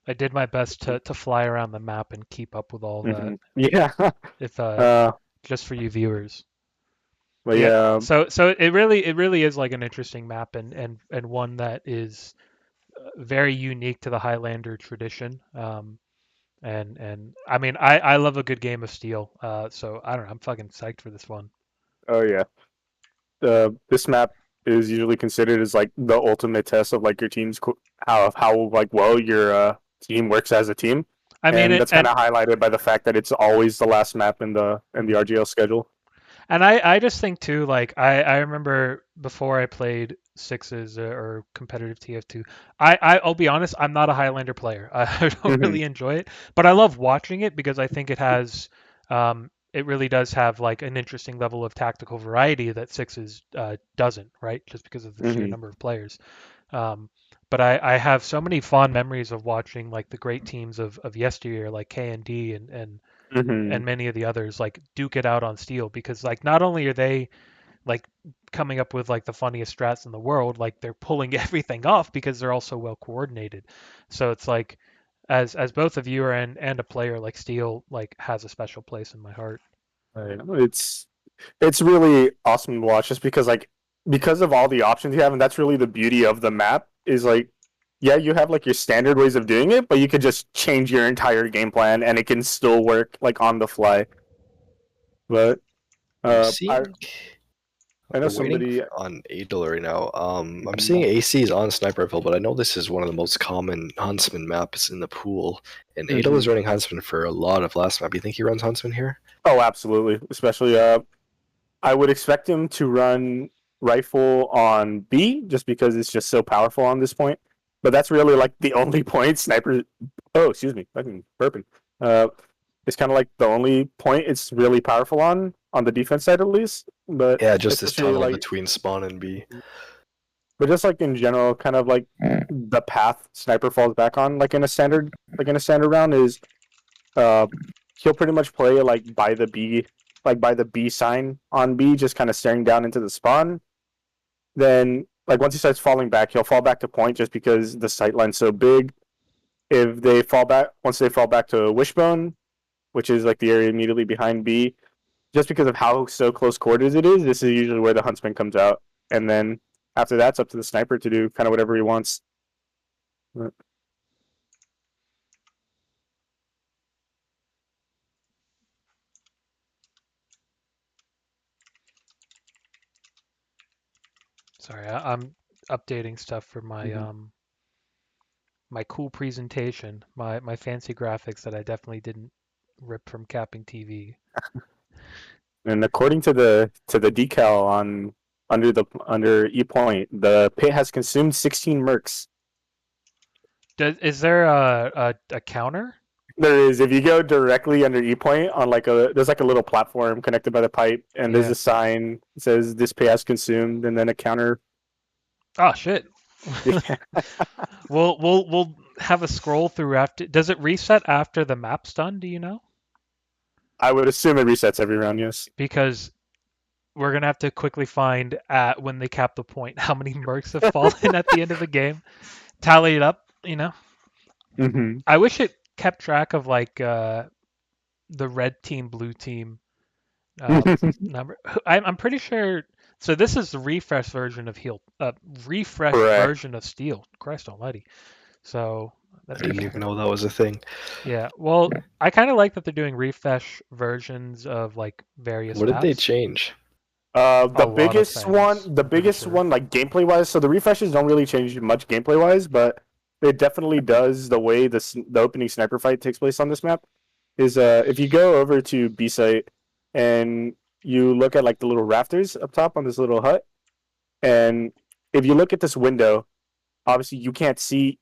I did my best to fly around the map and keep up with all that. yeah, If uh, just for you viewers. but Yeah. yeah, So it really is like an interesting map and one that is very unique to the Highlander tradition. And I mean I love a good game of Steel. So I don't know. I'm fucking psyched for this one. oh yeah. This map is usually considered as like the ultimate test of like your team's how like well your team works as a team, I mean and it that's kind of highlighted by the fact that it's always the last map in the RGL schedule. and I just think too, like I remember before I played sixes or competitive TF2, I'll be honest, I'm not a Highlander player. I don't hmm really enjoy it, but I love watching it because I think it really does have like an interesting level of tactical variety that sixes doesn't, right? Just because of the sheer hmm number of players. Um, but I have so many fond memories of watching like the great teams of yesteryear, like K and D hmm and many of the others like duke it out on Steel because like not only are they like coming up with like the funniest strats in the world, like they're pulling everything off because they're all so well coordinated. So it's like as both a viewer and a player, like Steel like has a special place in my heart. It's really awesome to watch just because of all the options you have, and that's really the beauty of the map is like, yeah, you have like your standard ways of doing it, but you could just change your entire game plan and it can still work like on the fly. But I'm I seeing. know We're somebody. waiting on Adel right now. I'm seeing ACs on Sniper Rifle, but I know this is one of the most common Huntsman maps in the pool. And Adel is running Huntsman for a lot of last map. You think he runs Huntsman here? Oh, absolutely. Especially, I would expect him to run rifle on B just because it's just so powerful on this point. But that's really like the only point sniper. Oh, excuse me, fucking burping. It's kind of like the only point it's really powerful on the defense side at least. But Yeah, just this especially, tunnel like, between spawn and B. but just like in general, kind of like the path sniper falls back on, like in a standard round is, he'll pretty much play like by the B sign on B, just kind of staring down into the spawn. Then like once he starts falling back, he'll fall back to point just because the sight line's so big. If they fall back, once they fall back to Wishbone, which is like the area immediately behind B, just because of how so close quarters it is, this is usually where the Huntsman comes out. And then after that, it's up to the sniper to do kind of whatever he wants. Sorry, I'm updating stuff for my my cool presentation, my fancy graphics that I definitely didn't rip from Capping TV. And according to the decal on under E point, the pit has consumed 16 mercs. Is there a counter? There is. If you go directly under E point on there's like a little platform connected by the pipe, and there's a sign that says this pit has consumed, and then a counter. Oh shit. We'll have a scroll through after. Does it reset after the map's done? Do you know? I would assume it resets every round. Yes. Because we're gonna have to quickly find at when they cap the point how many mercs have fallen at the end of the game. Tally it up. You know. Mm-hmm. I wish it kept track of like the red team, blue team number. I'm pretty sure. So this is the refresh version of version of Steel. Christ Almighty. So I didn't even know that was a thing. Yeah. Well, I kind of like that they're doing refresh versions of like various. What did maps. they change? The biggest one, like gameplay wise. So the refreshes don't really change much gameplay wise, but it definitely does the way the opening sniper fight takes place on this map. Is if you go over to B site and you look at like the little rafters up top on this little hut, and if you look at this window, obviously you can't see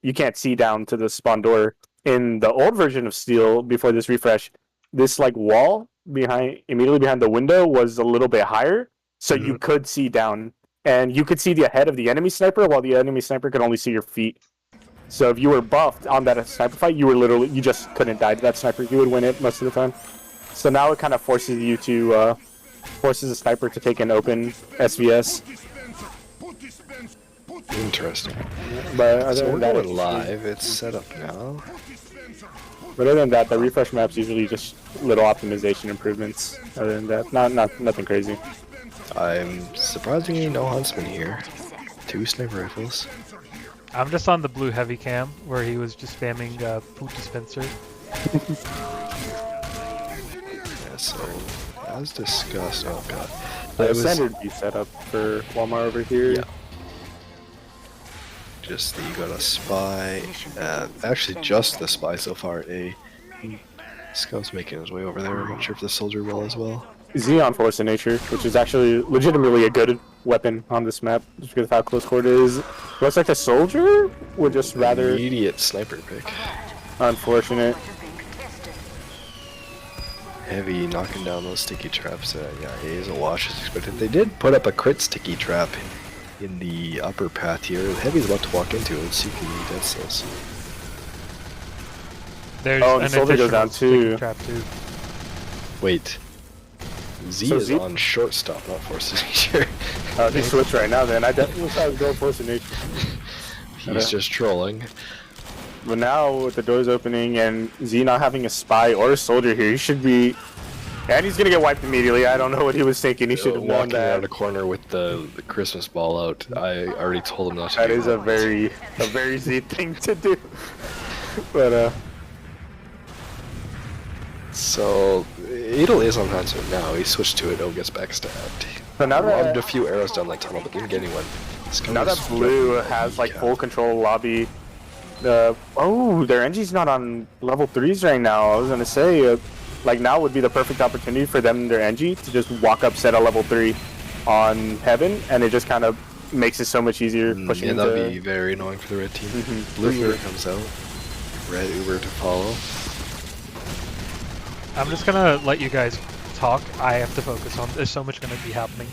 down to the spawn door. In the old version of Steel before this refresh, this like wall immediately behind the window was a little bit higher, so you could see down, and you could see the head of the enemy sniper while the enemy sniper could only see your feet. So if you were buffed on that sniper fight, you just couldn't die to that sniper. You would win it most of the time. So now it kind of forces you to forces a sniper to take an open SVS. Interesting. But So we're going live. It's set up now. But other than that, the refresh map's usually just little optimization improvements. Other than that, nothing crazy. I'm surprisingly no Huntsman here. 2 sniper rifles. I'm just on the blue heavy cam where he was just spamming poop dispenser. Yeah, so as discussed, oh god. The standard B setup for Walmart over here. Yeah. Just that you got a spy. Actually, just the spy so far. A scout's making his way over there. I'm not sure if the soldier will as well. Xeon Force in nature, which is actually legitimately a good weapon on this map, just because of how close quarter it is. Looks like the soldier would just rather. Immediate sniper pick. Unfortunate. Heavy knocking down those sticky traps. Yeah, Hazel Wash is expected. They did put up a crit sticky trap in the upper path here. The Heavy's about to walk into it. Let's see if he gets this. There's the an soldier goes down sticky too. trap too. Wait. Z is on short stop, not force of nature. They switch right now then. I definitely thought I was going force of nature. He's just trolling. But now with the doors opening and Z not having a spy or a soldier here, he should be... And he's gonna get wiped immediately. I don't know what he was thinking. He should have known walking around that. a corner with the Christmas ball out. I already told him not to That do is a very Z thing to do. But So, Adel is on Hanzo now. He switched to it. Oh, gets backstabbed. So now that- Lobbed a few arrows down that tunnel, but didn't get anyone. now that blue has like full control lobby, oh, their NG's not on level 3s right now. I was gonna say, like now would be the perfect opportunity for them, their NG, to just walk up set a level 3 on Heaven, and it just kind of makes it so much easier pushing Yeah, into... that'd be very annoying for the red team. Blue Flare comes out. Red Uber to follow. I'm just gonna let you guys talk. I have to focus on. There's so much gonna be happening.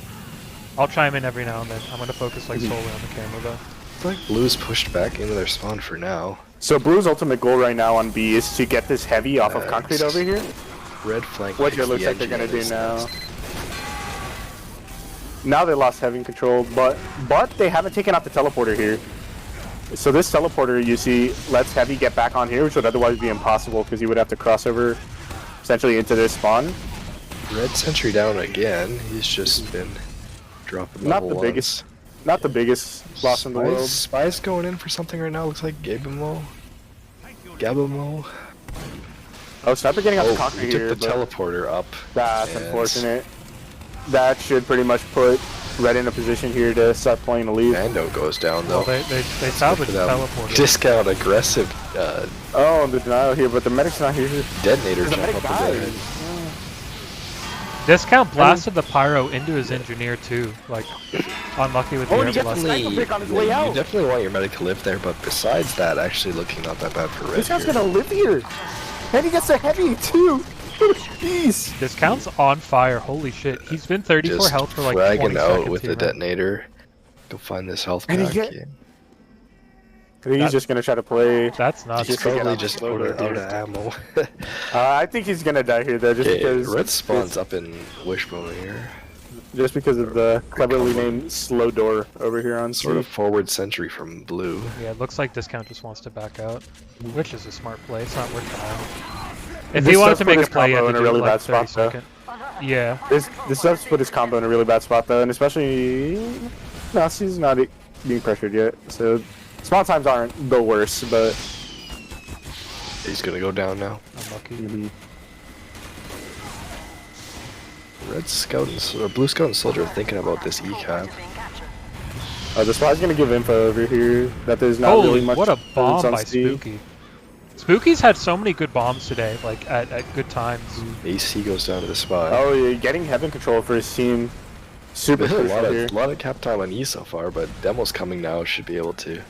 I'll chime in every now and then. I'm gonna focus like solely on the camera though. I feel like Blue's pushed back into their spawn for now. So Blue's ultimate goal right now on B is to get this heavy off of concrete over here. Red flank. What it picks looks the like they're gonna engineers do now. next. Now they lost heavy control, but they haven't taken out the teleporter here. So this teleporter, you see, lets Heavy get back on here, which would otherwise be impossible because he would have to cross over essentially into this spawn. Red sentry down again. He's just been dropping Not level the ones. biggest, not the biggest loss in the world. Spy's going in for something right now. Looks like Gabimo. Oh, Sniper getting out the Oh, concrete he took here, the but teleporter up. that's and unfortunate. That should pretty much put Red in a position here to start playing the lead. Mando goes down though. Well, they salvaged the teleporter. Discount aggressive Oh, the denial here, but the medic's not here. detonator The jump medic up in died. the head. Discount blasted the pyro into his engineer too. Like, unlucky with the Oh, air and he gets blast. the sniper pick on his way You out. definitely want your medic to live there, but besides that, actually looking not that bad for Red. This guy's here. gonna live here. And he gets a heavy too. Jeez. Discount's on fire. Holy shit. He's been 34 Just health for like 20 fragging seconds out with here, the man. detonator. Go find this health And he pack. get- Yeah. I think he's just gonna try to play. That's not He's to get probably out just the out loader of here. ammo. I think he's gonna die here though, just because Red spawns up in Wishbone here. just because of the cleverly named slow door over here on Sort of C. forward sentry from Blue. Yeah, it looks like Discount just wants to back out, which is a smart play. It's not worth trying. If This he wanted does to put make a his play, he had combo to in a do it really like bad 30 spot, though. second. Yeah. This does put his combo in a really bad spot though, and especially no, he's not being pressured yet. So spawn times aren't the worst, but He's gonna go down now. Unlucky. Red Scout or Blue Scout and Soldier are thinking about this E-cap. the spot's gonna give info over here that there's not Holy, really much. what a bomb presence on by C. Spooky. Spooky's had so many good bombs today, like at good times. AC goes down to the spot. Oh yeah, getting heaven control for his team. Super There's a crucial here. lot of cap time on E so far, but Demo's coming now. Should be able to.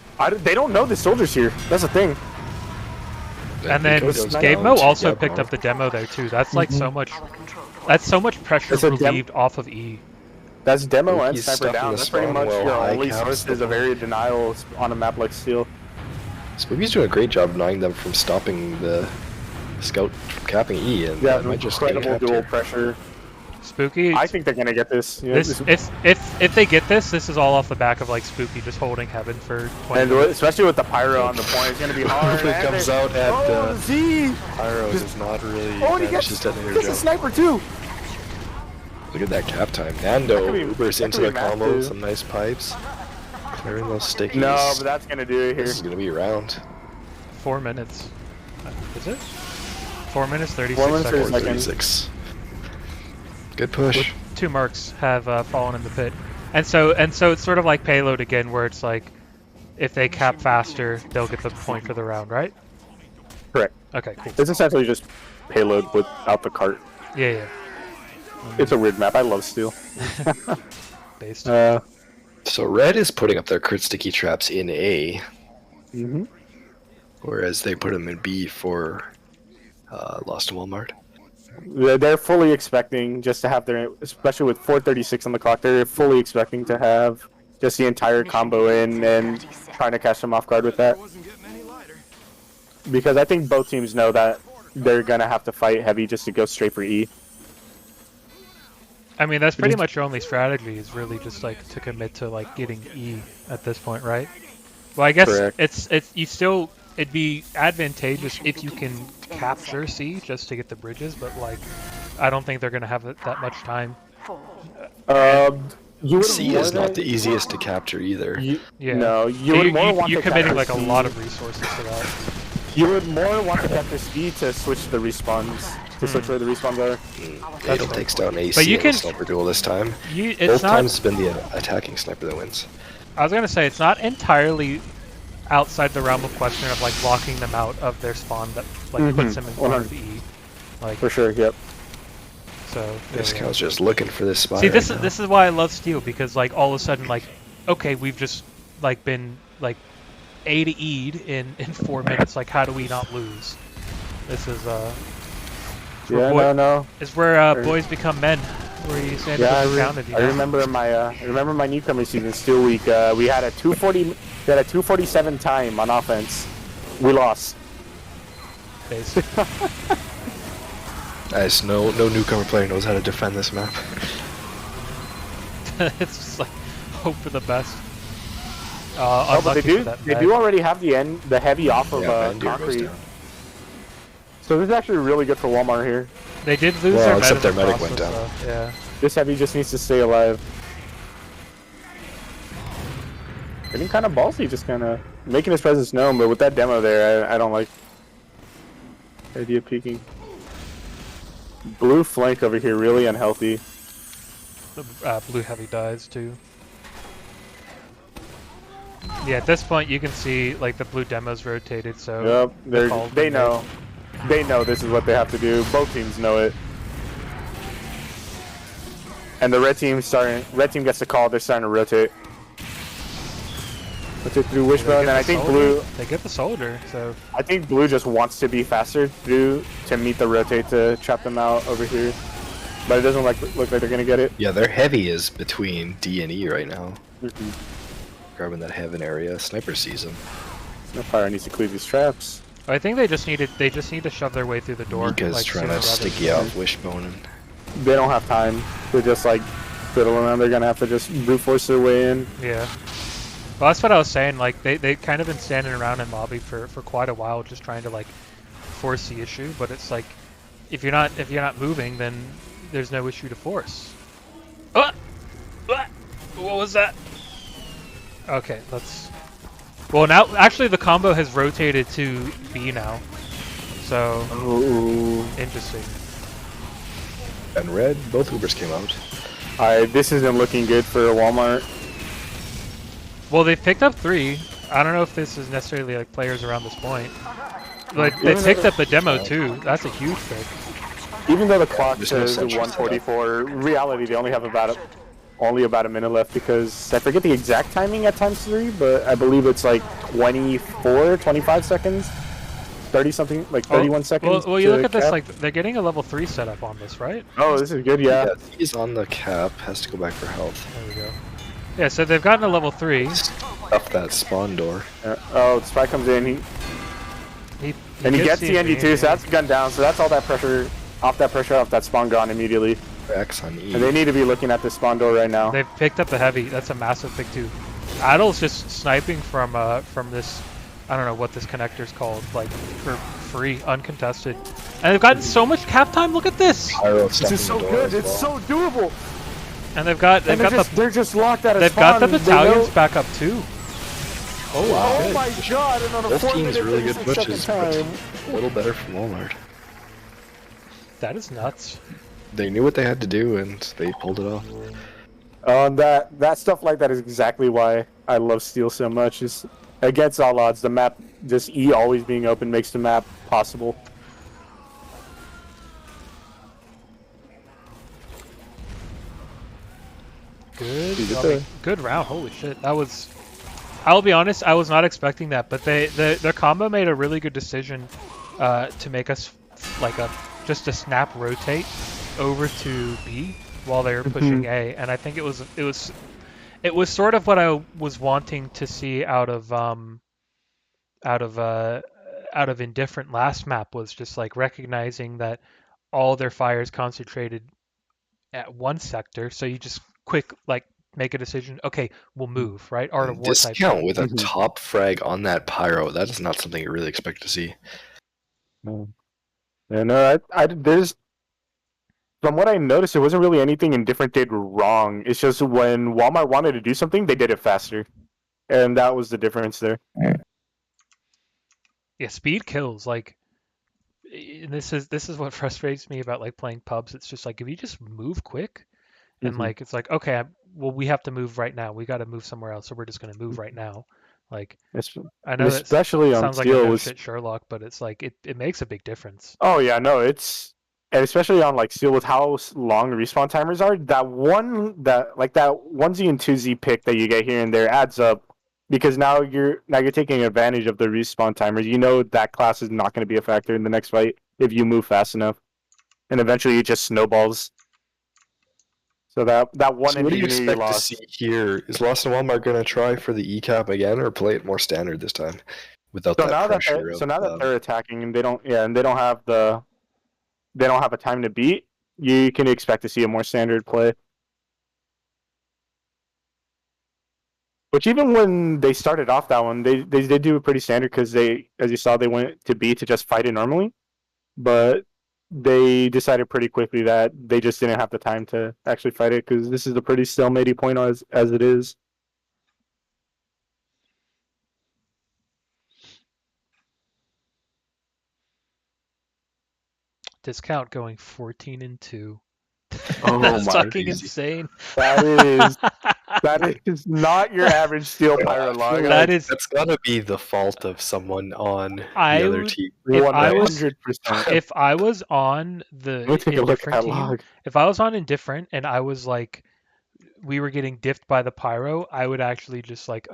They don't know the soldiers here. That's the thing. And then Nico goes Game down Mo to also Gabmo. picked up the demo there too. That's like so much. That's so much pressure It's a relieved off of E. That's demo and He's sniper stuck in down. the That's pretty spawn much while your high only caps sources the of area denial on a map like Steel. Spooky's doing a great job denying them from stopping the Scout from capping E, and Yeah, that might just get incredible capped dual here. pressure. Spooky. I think they're gonna get this. You know, This if they get this is all off the back of like Spooky just holding Heaven for 20 and minutes. especially with the pyro on the point, it's gonna be hard. It and comes they- out at oh, Z! Pyro does not really Oh, and he manage gets, his detonator gets a jump. sniper too. Look at that cap time. Nando That could be- Ubers that into could the be math, combo, too. some nice pipes. Clearing those stickies. No, but that's gonna do it here. This is gonna be around. 4 minutes. Is it? 4 minutes 36 4 minutes, 30 seconds. seconds. 36. Good push. 2 marks have fallen in the pit, and so it's sort of like payload again, where it's like if they cap faster, they'll get the point for the round, right? Correct. Okay, cool. It's essentially just payload without the cart. Yeah. It's a weird map. I love Steel. Based. So Red is putting up their crit sticky traps in A, Mm-hmm. whereas they put them in B for Lost in Walmart. They're fully expecting just to have their, especially with 4:36 on the clock, they're fully expecting to have just the entire combo in and trying to catch them off guard with that. Because I think both teams know that they're gonna have to fight heavy just to go straight for E. I mean, that's pretty much your only strategy is really just like to commit to like getting E at this point, right? Well, I guess Correct. it's you still it'd be advantageous if you can capture C just to get the bridges, but like I don't think they're gonna have that much time. You would C more is not than- the easiest to capture either. Yeah. No, you would more want you're to committing capture like a C. lot of resources to that. You would more want to capture C to switch the respawns, to switch where the respawns are. Adel takes down AC But you in can- the sniper duel this time. It's Both not. times it's been the attacking sniper that wins. I was gonna say it's not entirely outside the realm of question of like blocking them out of their spawn that like puts them in front of E. Like For sure, yep. so. This yeah. cow's just looking for this spot. See, right now. this is why I love Steel, because like all of a sudden like, okay, we've just like been like A to E'd in 4 minutes. Like how do we not lose? This is Yeah, no. It's where boys become men. Where you stand Yeah, up and counted. I remember my newcomer season, Steel Week. We had a 247 time on offense. We lost. Guys, no newcomer player knows how to defend this map. It's just like hope for the best. Oh, but Unlucky for that they med. do already have the heavy off of Bandier goes concrete. down. So this is actually really good for Walmart here. They did lose Well, their except med in their the medic went process, so, yeah. This heavy just needs to stay alive. Getting kind of ballsy, just kind of making his presence known, but with that demo there, I don't like the idea of peeking. Blue flank over here, really unhealthy. The blue heavy dies too. Yeah, at this point you can see like the blue demo's rotated, so Yep, call's they been know. They know this is what they have to do. Both teams know it. And the red team gets the call, they're starting to rotate. Rotate through made. Wishbone, and They I get the think soldier. blue They get the soldier, so I think blue just wants to be faster through to meet the rotate to trap them out over here. But it doesn't look like they're gonna get it. Yeah, their heavy is between D and E right now. Mm-hmm. Grabbing that heaven area. Sniper sees him. Snowfire needs to clear these traps. I think they just need to shove their way through the door. Mika's like, trying sooner to rather stick than you later. off Wishbone. And They don't have time to just like fiddle around. They're gonna have to just brute force their way in. Yeah. Well, that's what I was saying. Like they kind of been standing around in lobby for quite a while, just trying to like force the issue. But it's like if you're not moving, then there's no issue to force. What was that? Okay, let's. Well, now actually the combo has rotated to B now, so Ooh. interesting. and red, both Ubers came out. Alright, this isn't looking good for Walmart. Well, they picked up 3. I don't know if this is necessarily like players around this point. Like they picked up the demo too. That's a huge pick. Even though the clock There's no says sentries 144, in reality they only have about a minute left because I forget the exact timing at times 3, but I believe it's like 25 seconds, 30 something, like 31 seconds. Well, you to look at this, cap. like they're getting a level 3 setup on this, right? Oh, this is good, yeah. He's on the cap, has to go back for health. There we go. Yeah, so they've gotten a level 3. Up that spawn door. Oh, the spy comes in, he gets the ND too, so that's gunned down, so that's all that pressure off that spawn gone immediately. X on E. And they need to be looking at this spawn door right now. They've picked up the heavy. That's a massive pick too. Adel's just sniping from this. I don't know what this connector's called. Like for free, uncontested. And they've gotten so much cap time. Look at this. Pyro This is so good, it's so doable. And They're just locked out of they've spawn. got the They know- battalions back up too. Oh wow. Oh my god, and on a Both 4 teams minute really good 36 pushes, second but time. a little better from Walmart. That is nuts. They knew what they had to do and they pulled it off. That stuff like that is exactly why I love Steel so much. Is against all odds, the map, just E always being open makes the map possible. Good round. Holy shit. That was. I'll be honest. I was not expecting that, but their combo made a really good decision to make us like just a snap rotate over to B while they were pushing A, and I think it was sort of what I was wanting to see out of Indifferent last map, was just like recognizing that all their fire is concentrated at one sector, so you just quick like make a decision. Okay, we'll move, right? Art of War type Discount shit. with a top frag on that pyro. That is not something you really expect to see. No. Yeah, no, there's from what I noticed, there wasn't really anything Indifferent did wrong. It's just when Walmart wanted to do something, they did it faster, and that was the difference there. Yeah, speed kills. Like, and this is what frustrates me about like playing pubs. It's just like if you just move quick, and like it's like okay, well we have to move right now. We got to move somewhere else, so we're just gonna move right now. Like I know that Especially on sounds like a Steel no was. shit Sherlock, but it's like it makes a big difference. Oh yeah, no, and especially on like Steel with how long respawn timers are. That onesie and twosie pick that you get here and there adds up because now you're taking advantage of the respawn timers. You know that class is not going to be a factor in the next fight if you move fast enough, and eventually it just snowballs. So that one So what do you engineer expect to lost. see here? Is Lost and Walmart going to try for the ECAP again, or play it more standard this time, without So that now pressure? now that they're attacking and they don't have a time to beat, you can expect to see a more standard play. Which even when they started off that one, they did do it pretty standard because they, as you saw, they went to B to just fight it normally, but they decided pretty quickly that they just didn't have the time to actually fight it because this is a pretty stalemate point as it is. Discount going 14-2. Oh That's my, fucking crazy. insane. that is not your average Steel Pyro log. That is That's got to be the fault of someone on the I other would- team. if I was 100%. if I was on the Let me take a look at Indifferent that team, log. if I was on Indifferent and I was like we were getting diffed by the pyro, I would actually just like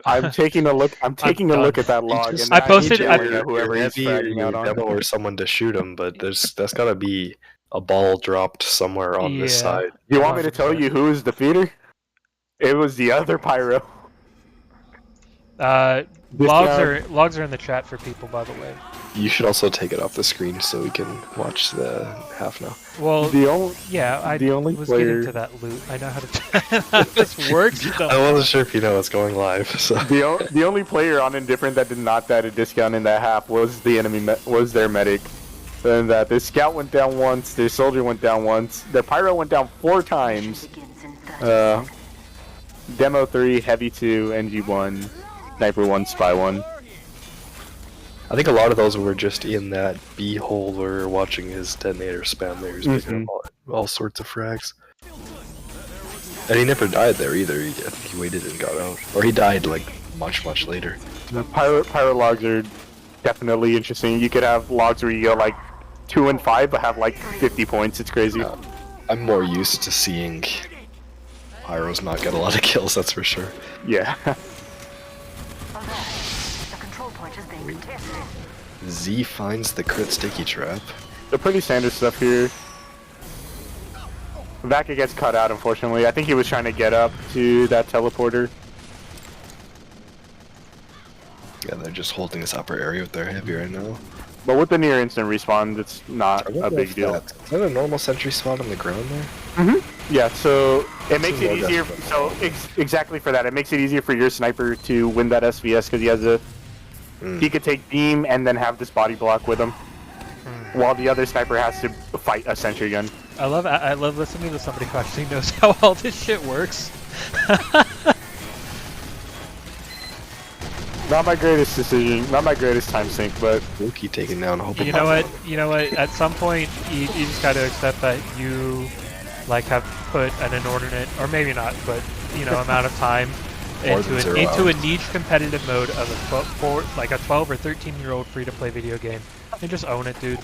I'm taking a look. I'm taking a look at that log, and I posted- need I- whoever he's heavy or fragging your out on. demo or someone to shoot him, but that's got to be a ball dropped somewhere on this Yeah. side. You want me to tell 100%. you who is the feeder? It was the other pyro. Logs are in the chat for people, by the way. You should also take it off the screen so we can watch the half now. Well, The only yeah, I the only was player- getting to that loot. I know how to how this works. I wasn't sure if you know it's going live. So the only player on Indifferent that did not get a discount in that half was the enemy was their medic. And that their scout went down once, their soldier went down once, their pyro went down 4 times. Demo 3, heavy 2, NG 1, sniper 1, spy 1. I think a lot of those were just in that B hole where we were watching his detonator spam there. He was picking up all sorts of frags. And he never died there either. I think he waited and got out. Or he died like much later. The pyro logs are definitely interesting. You could have logs where you go like 2 and 5 but have like 50 points. It's crazy. I'm more used to seeing pyros not get a lot of kills, that's for sure. Yeah. The control point is being contested. Z finds the crit sticky trap. They're pretty standard stuff here. Vaca gets cut out, unfortunately. I think he was trying to get up to that teleporter. Yeah, they're just holding this upper area with their heavy right now. But with the near instant respawn, it's not I a wonder big if deal. Is that a normal sentry spot on the ground there? Yeah, so it makes it more easier. desperate. So exactly for that, it makes it easier for your sniper to win that SVS because he has a. He could take beam and then have this body block with him, while the other sniper has to fight a sentry gun. I love listening to somebody who actually knows how all this shit works. Not my greatest decision, not my greatest time sink, but Loki taken down, hoping. You know what? At some point, you just got to accept that you like have put an inordinate, or maybe not, but amount of time More into than 0 a hours. niche competitive mode of a 12 or 13-year-old free-to-play video game, and just own it, dude.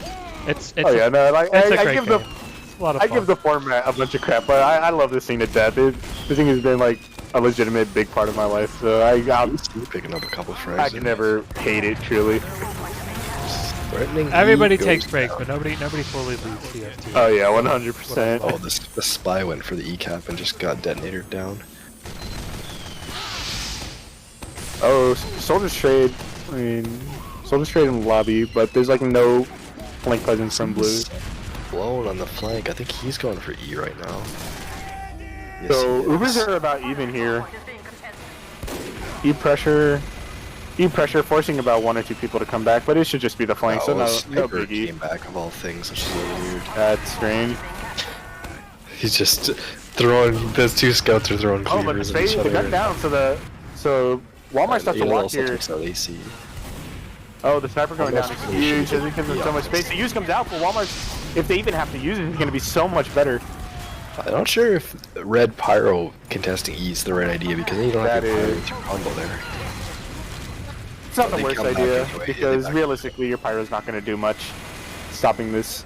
It's oh yeah, no, like it's a I great give game. the It's a lot of I fun. give the format a bunch of crap, but I love this thing to death. This thing has been like a legitimate big part of my life, so He's picking up a couple of frags. I can never hate it truly. Threatening Everybody E takes goes breaks, down. but nobody fully leaves TF2. Oh yeah, 100%. Oh, the spy went for the ECAP and just got detonated down. Oh, Soldier's trade. I mean, Soldier's trade in the lobby, but there's like no flank presence from blue. He's blown on the flank. I think he's going for E right now. Yes, So he Ubers is. are about even here. Point is being contested. E pressure, forcing about 1 or 2 people to come back, but it should just be the flank, so no Sniper biggie. came back of all things, which is a little weird. That's strange. He's just throwing. Those 2 scouts are throwing Oh, but the cleavers at space each the other. gun down, so Walmart stuff to Halo walk also here. takes out AC. Oh, the sniper going down Almost is finished huge. it. It gives them so Yeah. much space. The use comes out, but Walmart, if they even have to use it, it's going to be so much better. I'm not sure if red pyro contesting E is the right idea because then you don't have That to pyro is- into your combo there. It's not the They worst come back idea anyway. because They back- realistically, your pyro's not going to do much stopping this.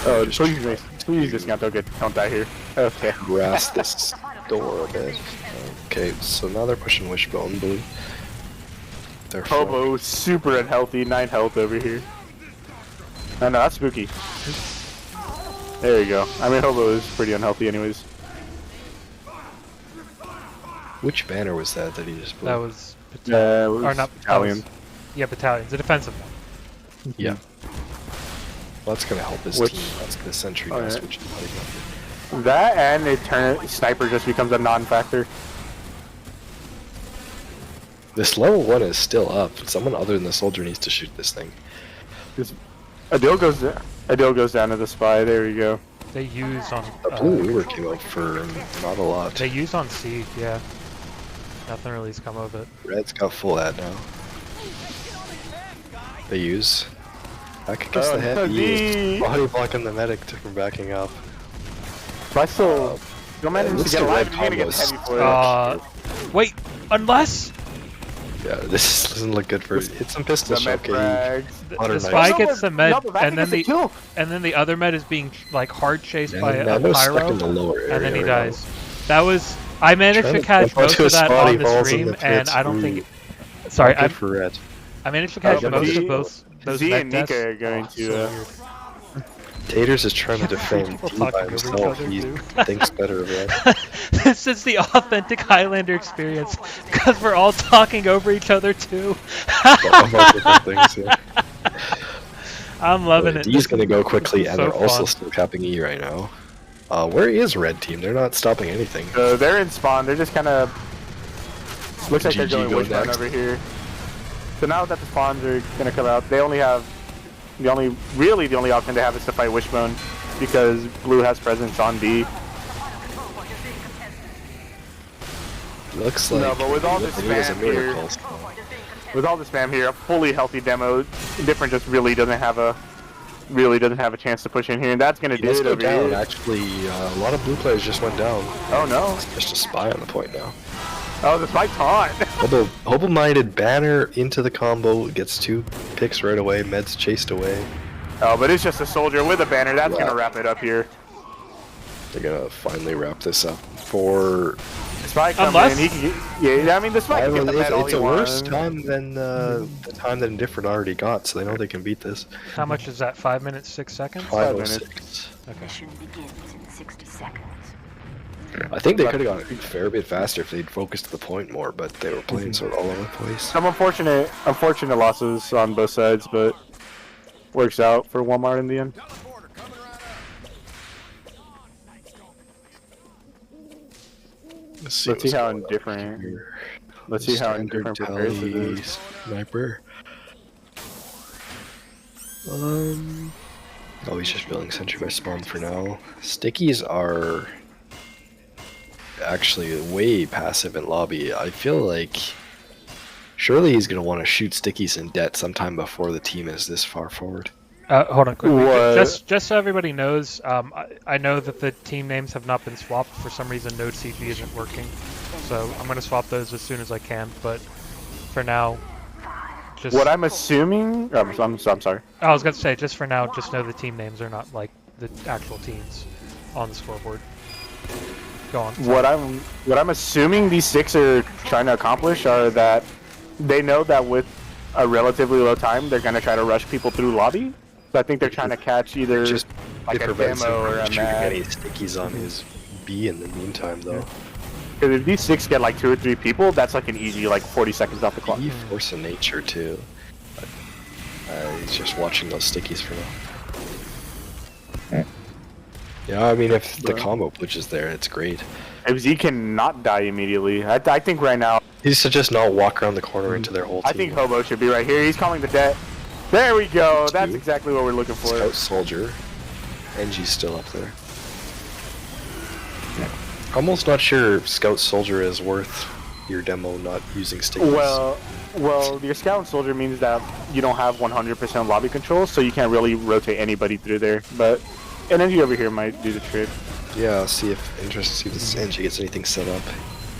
Oh, please discount, don't die here. Okay. Harass this door a bit. Okay, so now they're pushing Wishbone Blue. They're Hobo, super unhealthy, 9 health over here. Oh no, that's spooky. There you go. I mean, Hobo is pretty unhealthy anyways. Which banner was that he just blew? That was Or not Battalion. yeah, battalion's a defensive one. Yeah. Well, that's gonna help his Which- team. That's gonna sentry Oh, guys, yeah. which is like That and sniper just becomes a non-factor. this level 1 is still up. Someone other than the soldier needs to shoot this thing. Adil goes down to the spy. There we go. They use on The blue Uber came out for not a lot. they use on C, yeah. Nothing really has come of it. Red's got full ad now. They use. Back against Oh, the head. no, He D. body blocking the medic took him backing up. But still, no matter Yeah, to this get is alive, red you're gonna get combos. heavy for it. Wait, unless Yeah, this doesn't look good for hit some pistol The med shot. frags. the Butter spy knife. gets the med, No, but back and then against the kill. the other med is being like hard chased by a Nando's stuck pyro, in the lower area and then he right dies. That was I managed Trying to to catch jump onto most a of that spot, he on the falls in stream, the and pits. I don't Ooh. think. Sorry, Not good for Red. I managed to catch but most Z- of both those Z med and Nika deaths. are going to. So weird. Taters is trying to defend People D by talking over each himself. other, He too. thinks better of Red. This is the authentic Highlander experience, because we're all talking over each other too. About different things, yeah. I'm loving it. D's gonna go quickly, and so they're also fun. still capping E right now. Where is Red Team? They're not stopping anything. They're in spawn. They're just kind of. Looks like they're GG going go wishbone next. over here. So now that the spawns are gonna come out, they only have the only option they have is to fight wishbone because blue has presence on B. Looks like No, but with all this it is a spam here- miracle. With all the spam here, a fully healthy demo, Indifferent just really doesn't have a chance to push in here, and that's gonna He do does it go over down. here. Actually, a lot of blue players just went down. Oh no! There's just a spy on the point now. Oh, the spike's hot. Hobo-minded banner into the combo, gets 2 picks right away, meds chased away. Oh, but it's just a soldier with a banner. That's Yeah. gonna wrap it up here. They're gonna finally wrap this up for. The spike comes Unless- in. He can get, yeah, I mean the spike can get the med all It's he a worse wants. time than the time that Indifferent already got, so they know they can beat this. How much is that? 5 minutes, 6 seconds? 506. Mission begins in 60 seconds. I think they could have gone a fair bit faster if they'd focused the point more, but they were playing sort of all over the place. Some unfortunate losses on both sides, but works out for Walmart in the end. Let's see Let's see what's how going on indifferent. here. Let's see how Standard indifferent prepares for tally this. Sniper. Oh, he's just building sentry by spawn for now. Stickies are actually way passive in lobby. I feel like surely he's gonna want to shoot Stickies in debt sometime before the team is this far forward. Hold on quickly. What? Just so everybody knows, I know that the team names have not been swapped. For some reason, Node CG isn't working. So I'm going to swap those as soon as I can. But for now, just... What I'm assuming, I'm sorry. I was going to say, just for now, just know the team names are not like the actual teams on the scoreboard. Go on. What I'm assuming these six are trying to accomplish are that they know that with a relatively low time, they're gonna try to rush people through lobby. So I think they're trying to catch either Just like it a prevents him demo or from a shooting mad. any Stickies on his B in the meantime, though. Because if these six get like 2 or 3 people, that's like an easy like 40 seconds off the clock. B force of nature too. He's just watching those stickies for now. Yeah, I mean, if the combo push is there, it's great. If Z cannot die immediately, I think right now, He should just not walk around the corner into their whole team. I think Hobo should be right here. He's calling the debt. There we go. That's Two. exactly what we're looking for. Scout Soldier. NG's still up there. Almost not sure Scout Soldier is worth your demo not using stickies. Well, your Scout and Soldier means that you don't have 100% lobby control, so you can't really rotate anybody through there. But an NG over here might do the trick. Yeah, I'll see if see if this NG gets anything set up.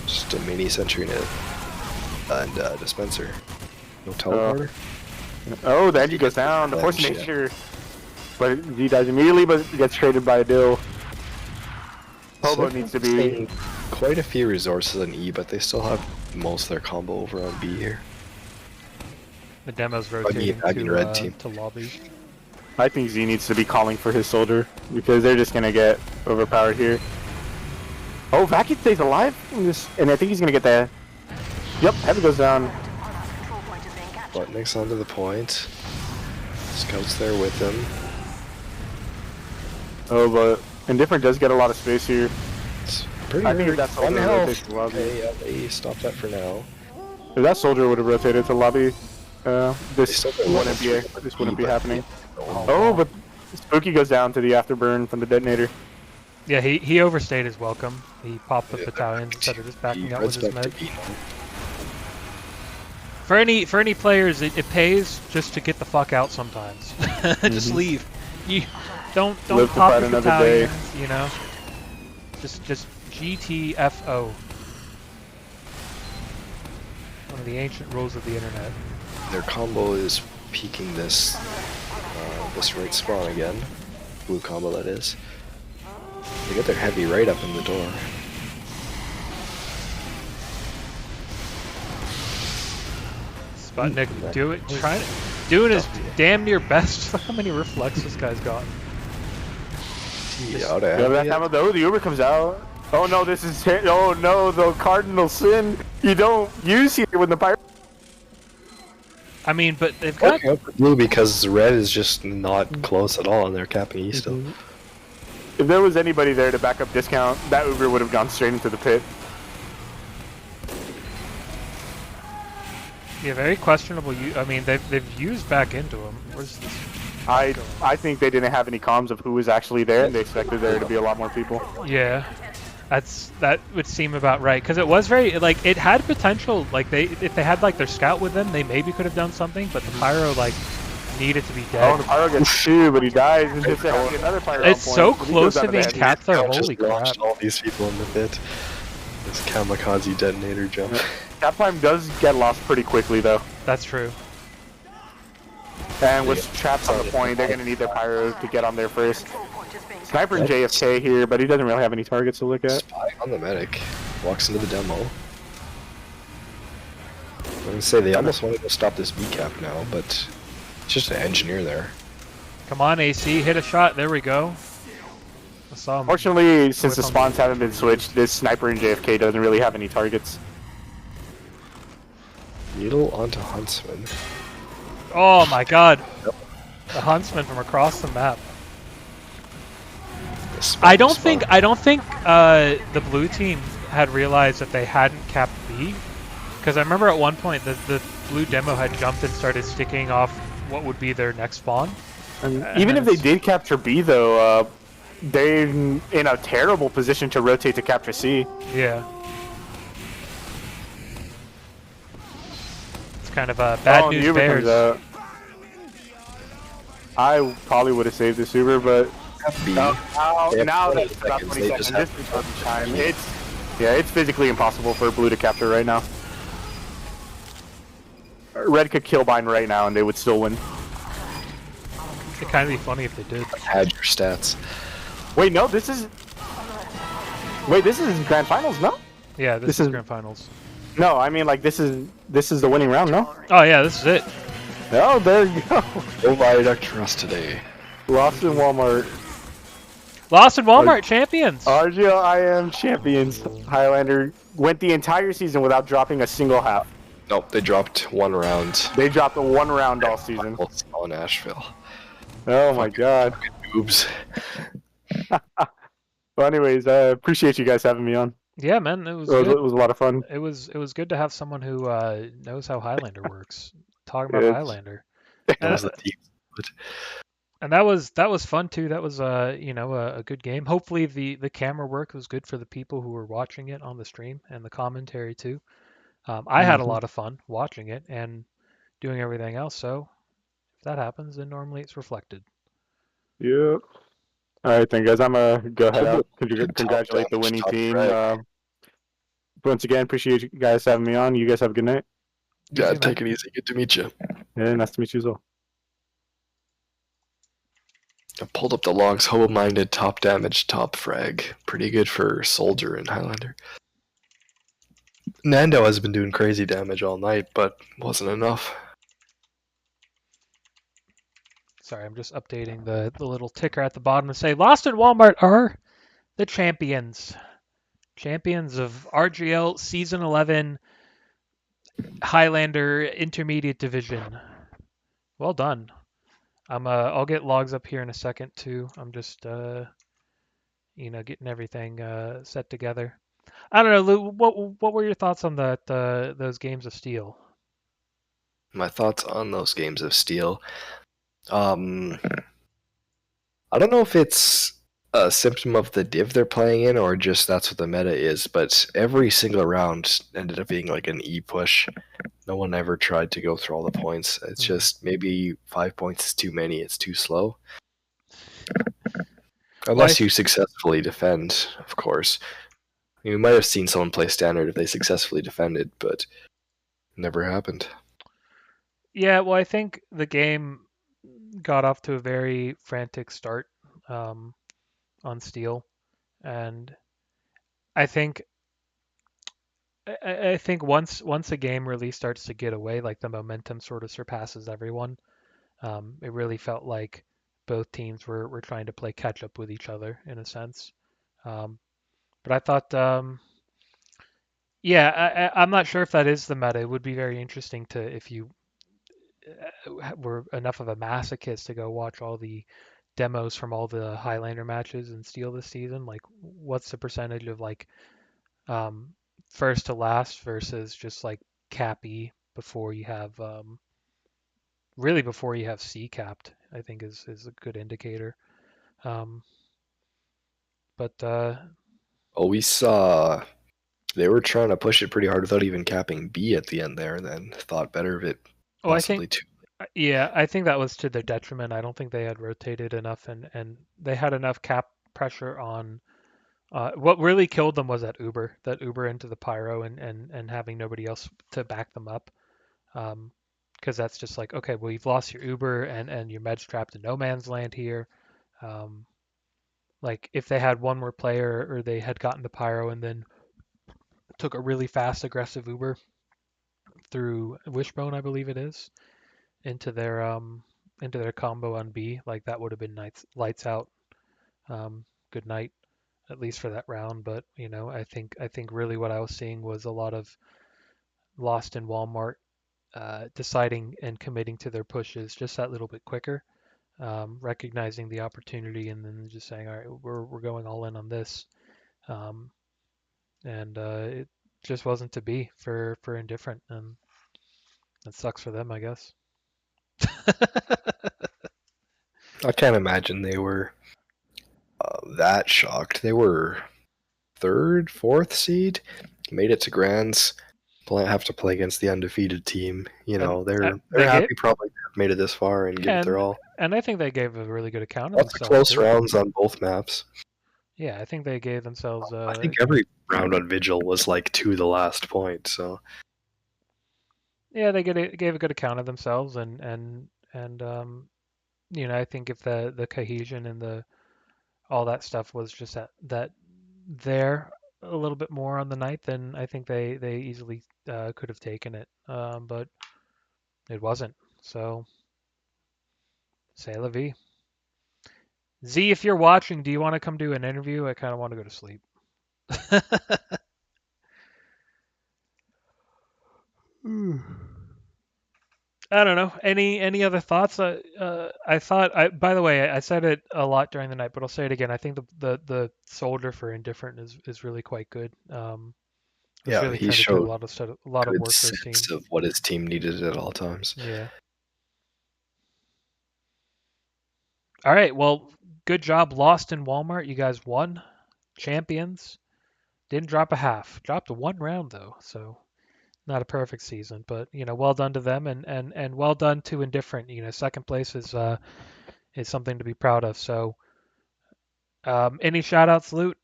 Just a mini sentry and dispenser. No teleporter. Oh, the NG goes down. The Force of Nature. But he dies immediately, but gets traded by a Dill. Hobo needs to be... Quite a few resources on E, but they still have most of their combo over on B here. The demo's rotating red team. to lobby. I think Z needs to be calling for his soldier, because they're just going to get overpowered here. Oh, Vacuum stays alive? And I think he's going to get that. Yep, Heavy goes down. Butnick's onto the point. Scout's there with him. Oh, but Indifferent does get a lot of space here. It's pretty I think hurt. that's One soldier health. rotates to lobby. Okay, they stop that for now. If that soldier would have rotated to lobby, this still got wouldn't one be straight this wouldn't be but- happening. Oh, but Spooky goes down to the afterburn from the detonator. Yeah, he overstayed his welcome. He popped the battalions instead of just backing out with his med. For any players, it pays just to get the fuck out sometimes. Just leave. You don't Live to pop fight your another day. battalions, you know. Just GTFO. One of the ancient rules of the internet. Their combo is peeking this right spawn again. Blue combo, that is. They get their heavy right up in the door. Sputnik, doing his damn near best. Look how many reflex this guy's got. Yeah, that time of the Uber comes out. Oh no, this is oh no, the cardinal sin you don't use here when the pirate. I mean, but they've got Blue because red is just not close at all, and they're capping E still. If there was anybody there to back up discount, that Uber would have gone straight into the pit. yeah, very questionable. I mean, they've used back into him. Where's this? I think they didn't have any comms of who was actually there, and they expected there to be a lot more people. Yeah, that would seem about right because it was very like it had potential. Like if they had like their scout with them, they maybe could have done something. But the pyro like needed to be dead. Oh, the pyro gets two, but he dies. And just another pyro. It's on so point, but he close goes to down being the head. capped there. Just Holy crap! launched all these people in the pit. This kamikaze detonator jump. Cap time does get lost pretty quickly though. That's true. And with traps on the point, they're going to need their pyro to get on there first. Sniper and JFK here, but he doesn't really have any targets to look at. Spy on the medic. Walks into the demo. I'm gonna say they almost wanted to stop this B cap now, but it's just an engineer there. Come on, AC, hit a shot. There we go. I saw him. Fortunately, since the spawns haven't been switched, this Sniper and JFK doesn't really have any targets. Needle onto Huntsman. Oh my God! The huntsman from across the map. I don't think the blue team had realized that they hadn't capped B, because I remember at one point the blue demo had jumped and started sticking off what would be their next spawn. And even if they did capture B, though, they're in a terrible position to rotate to capture C. Yeah. It's kind of a bad news Uber bears. comes out. I probably would have saved this Uber, but B. now have that's 20 about seconds, 20 they seconds. just This have is about the time. It's physically impossible for Blue to capture right now. Red could kill Bind right now, and they would still win. It'd kind of be funny if they did. Had your stats. Wait, no, this is Grand Finals, no? Yeah, this is grand finals. No, I mean like this is the winning round, no? Oh yeah, this is it. Oh, there you go. No viaduct for us today. Lost in Walmart. Lost in Walmart champions. RGL IM champions. Highlander went the entire season without dropping a single half. Nope, they dropped one round. They dropped a 1 round all season. On Asheville. Oh my god. Oops. Well, anyways, I appreciate you guys having me on. Yeah, man, it was It good. was a lot of fun. It was good to have someone who knows how Highlander works. Talking about It's- Highlander. That was the team. And that was fun too. That was a good game. Hopefully the camera work was good for the people who were watching it on the stream and the commentary too. I had a lot of fun watching it and doing everything else. So if that happens, then normally it's reflected. Yep. All right, then, guys. I'm gonna go head out. Good Congratulate the top winning top team. frag. Once again, appreciate you guys having me on. You guys have a good night. Yeah, Easy, take man. it easy. Good to meet you. Yeah, nice to meet you as well. I pulled up the logs. Hobo-minded, top damage, top frag. Pretty good for Soldier and Highlander. Nando has been doing crazy damage all night, but wasn't enough. Sorry, I'm just updating the little ticker at the bottom to say Lost and Walmart are the champions. Champions of RGL Season 11 Highlander Intermediate Division. Well done. I'll get logs up here in a second too. I'm just getting everything set together. I don't know, Lou, what were your thoughts on those games of Steel? My thoughts on those games of Steel. I don't know if it's a symptom of the div they're playing in or just that's what the meta is, but every single round ended up being like an E push. No one ever tried to go through all the points. It's just maybe 5 points is too many, it's too slow. Unless you successfully defend, of course. You might have seen someone play standard if they successfully defended, but it never happened. Yeah, well, I think the game got off to a very frantic start on Steel, and I think once a game really starts to get away, like the momentum sort of surpasses everyone. It really felt like both teams were trying to play catch up with each other in a sense. But I thought, yeah, I'm not sure if that is the meta. It would be very interesting to if you were enough of a masochist to go watch all the demos from all the Highlander matches and Steel this season. Like, what's the percentage of like first to last versus just like cappy before you have really before you have C capped? I think is a good indicator. But Oh, we saw they were trying to push it pretty hard without even capping B at the end there, and then thought better of it. oh, I Possibly think too. yeah, I think that was to their detriment. I don't think they had rotated enough and they had enough cap pressure on. What really killed them was that Uber into the pyro and having nobody else to back them up. Because that's just like, okay, well, you've lost your Uber and your med's trapped in no man's land here. Like if they had one more player or they had gotten the pyro and then took a really fast aggressive Uber through Wishbone, I believe it is, into their combo on B, like that would have been lights out. Good night, at least for that round. But I think really what I was seeing was a lot of Lost in Walmart deciding and committing to their pushes just that little bit quicker, recognizing the opportunity and then just saying, all right, we're going all in on this, and it just wasn't to be for Indifferent, and that sucks for them, I guess. I can't imagine they were that shocked. They were third, fourth seed, made it to Grands. Have to play against the undefeated team. They're happy probably to have made it this far and give it their all. And I think they gave a really good account of Lots of themselves. close rounds on both maps. Yeah, I think they gave themselves. I think every round on Vigil was like to the last point. So yeah, they gave a good account of themselves, and I think if the cohesion and all that stuff was just that there a little bit more on the night, then I think they easily could have taken it, but it wasn't. So, c'est la vie. Z, if you're watching, do you want to come do an interview? I kind of want to go to sleep. I don't know. Any other thoughts? I thought by the way, I said it a lot during the night, but I'll say it again. I think the soldier for Indifferent is really quite good. Was Yeah, really he trying to do showed a lot of good work for his team. sense of what his team needed at all times. Yeah. All right. Well, good job. Lost in Walmart. You guys won. Champions. Didn't drop a half. Dropped a one round though. So not a perfect season, but well done to them and well done to Indifferent. Second place is something to be proud of. So, any shout outs, Loot?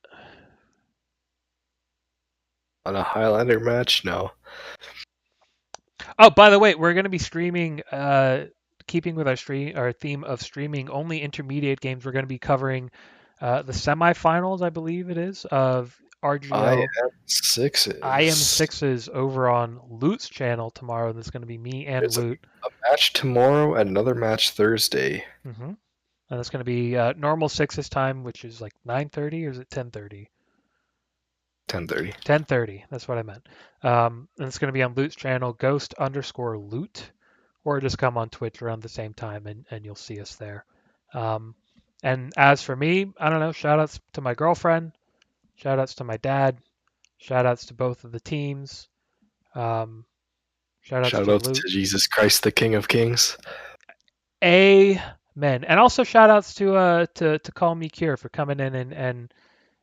On a Highlander match, no. Oh, by the way, we're going to be streaming. Keeping with our theme of streaming only intermediate games, we're going to be covering the semifinals, I believe it is, of RGL IM6s. IM6s over on Loot's channel tomorrow. There's going to be me and There's a Loot. match tomorrow and another match Thursday. And it's going to be normal sixes time, which is like 9:30 or is it 10:30? 10:30. 10:30. That's what I meant. And it's going to be on Loot's channel, Ghost_Loot, or just come on Twitch around the same time and you'll see us there. And as for me, I don't know. Shout outs to my girlfriend. Shout outs to my dad. Shout outs to both of the teams. Shout outs to Shoutouts Loot. to Jesus Christ, the King of Kings. Amen. And also shout outs to Call Me Cure for coming in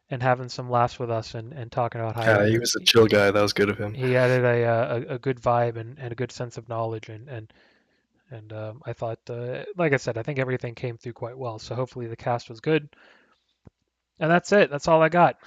and having some laughs with us and talking about Yeah, Highlander. he was a chill guy. That was good of him. He added a good vibe and a good sense of knowledge and I thought, like I said, I think everything came through quite well. So hopefully the cast was good. And that's it. That's all I got.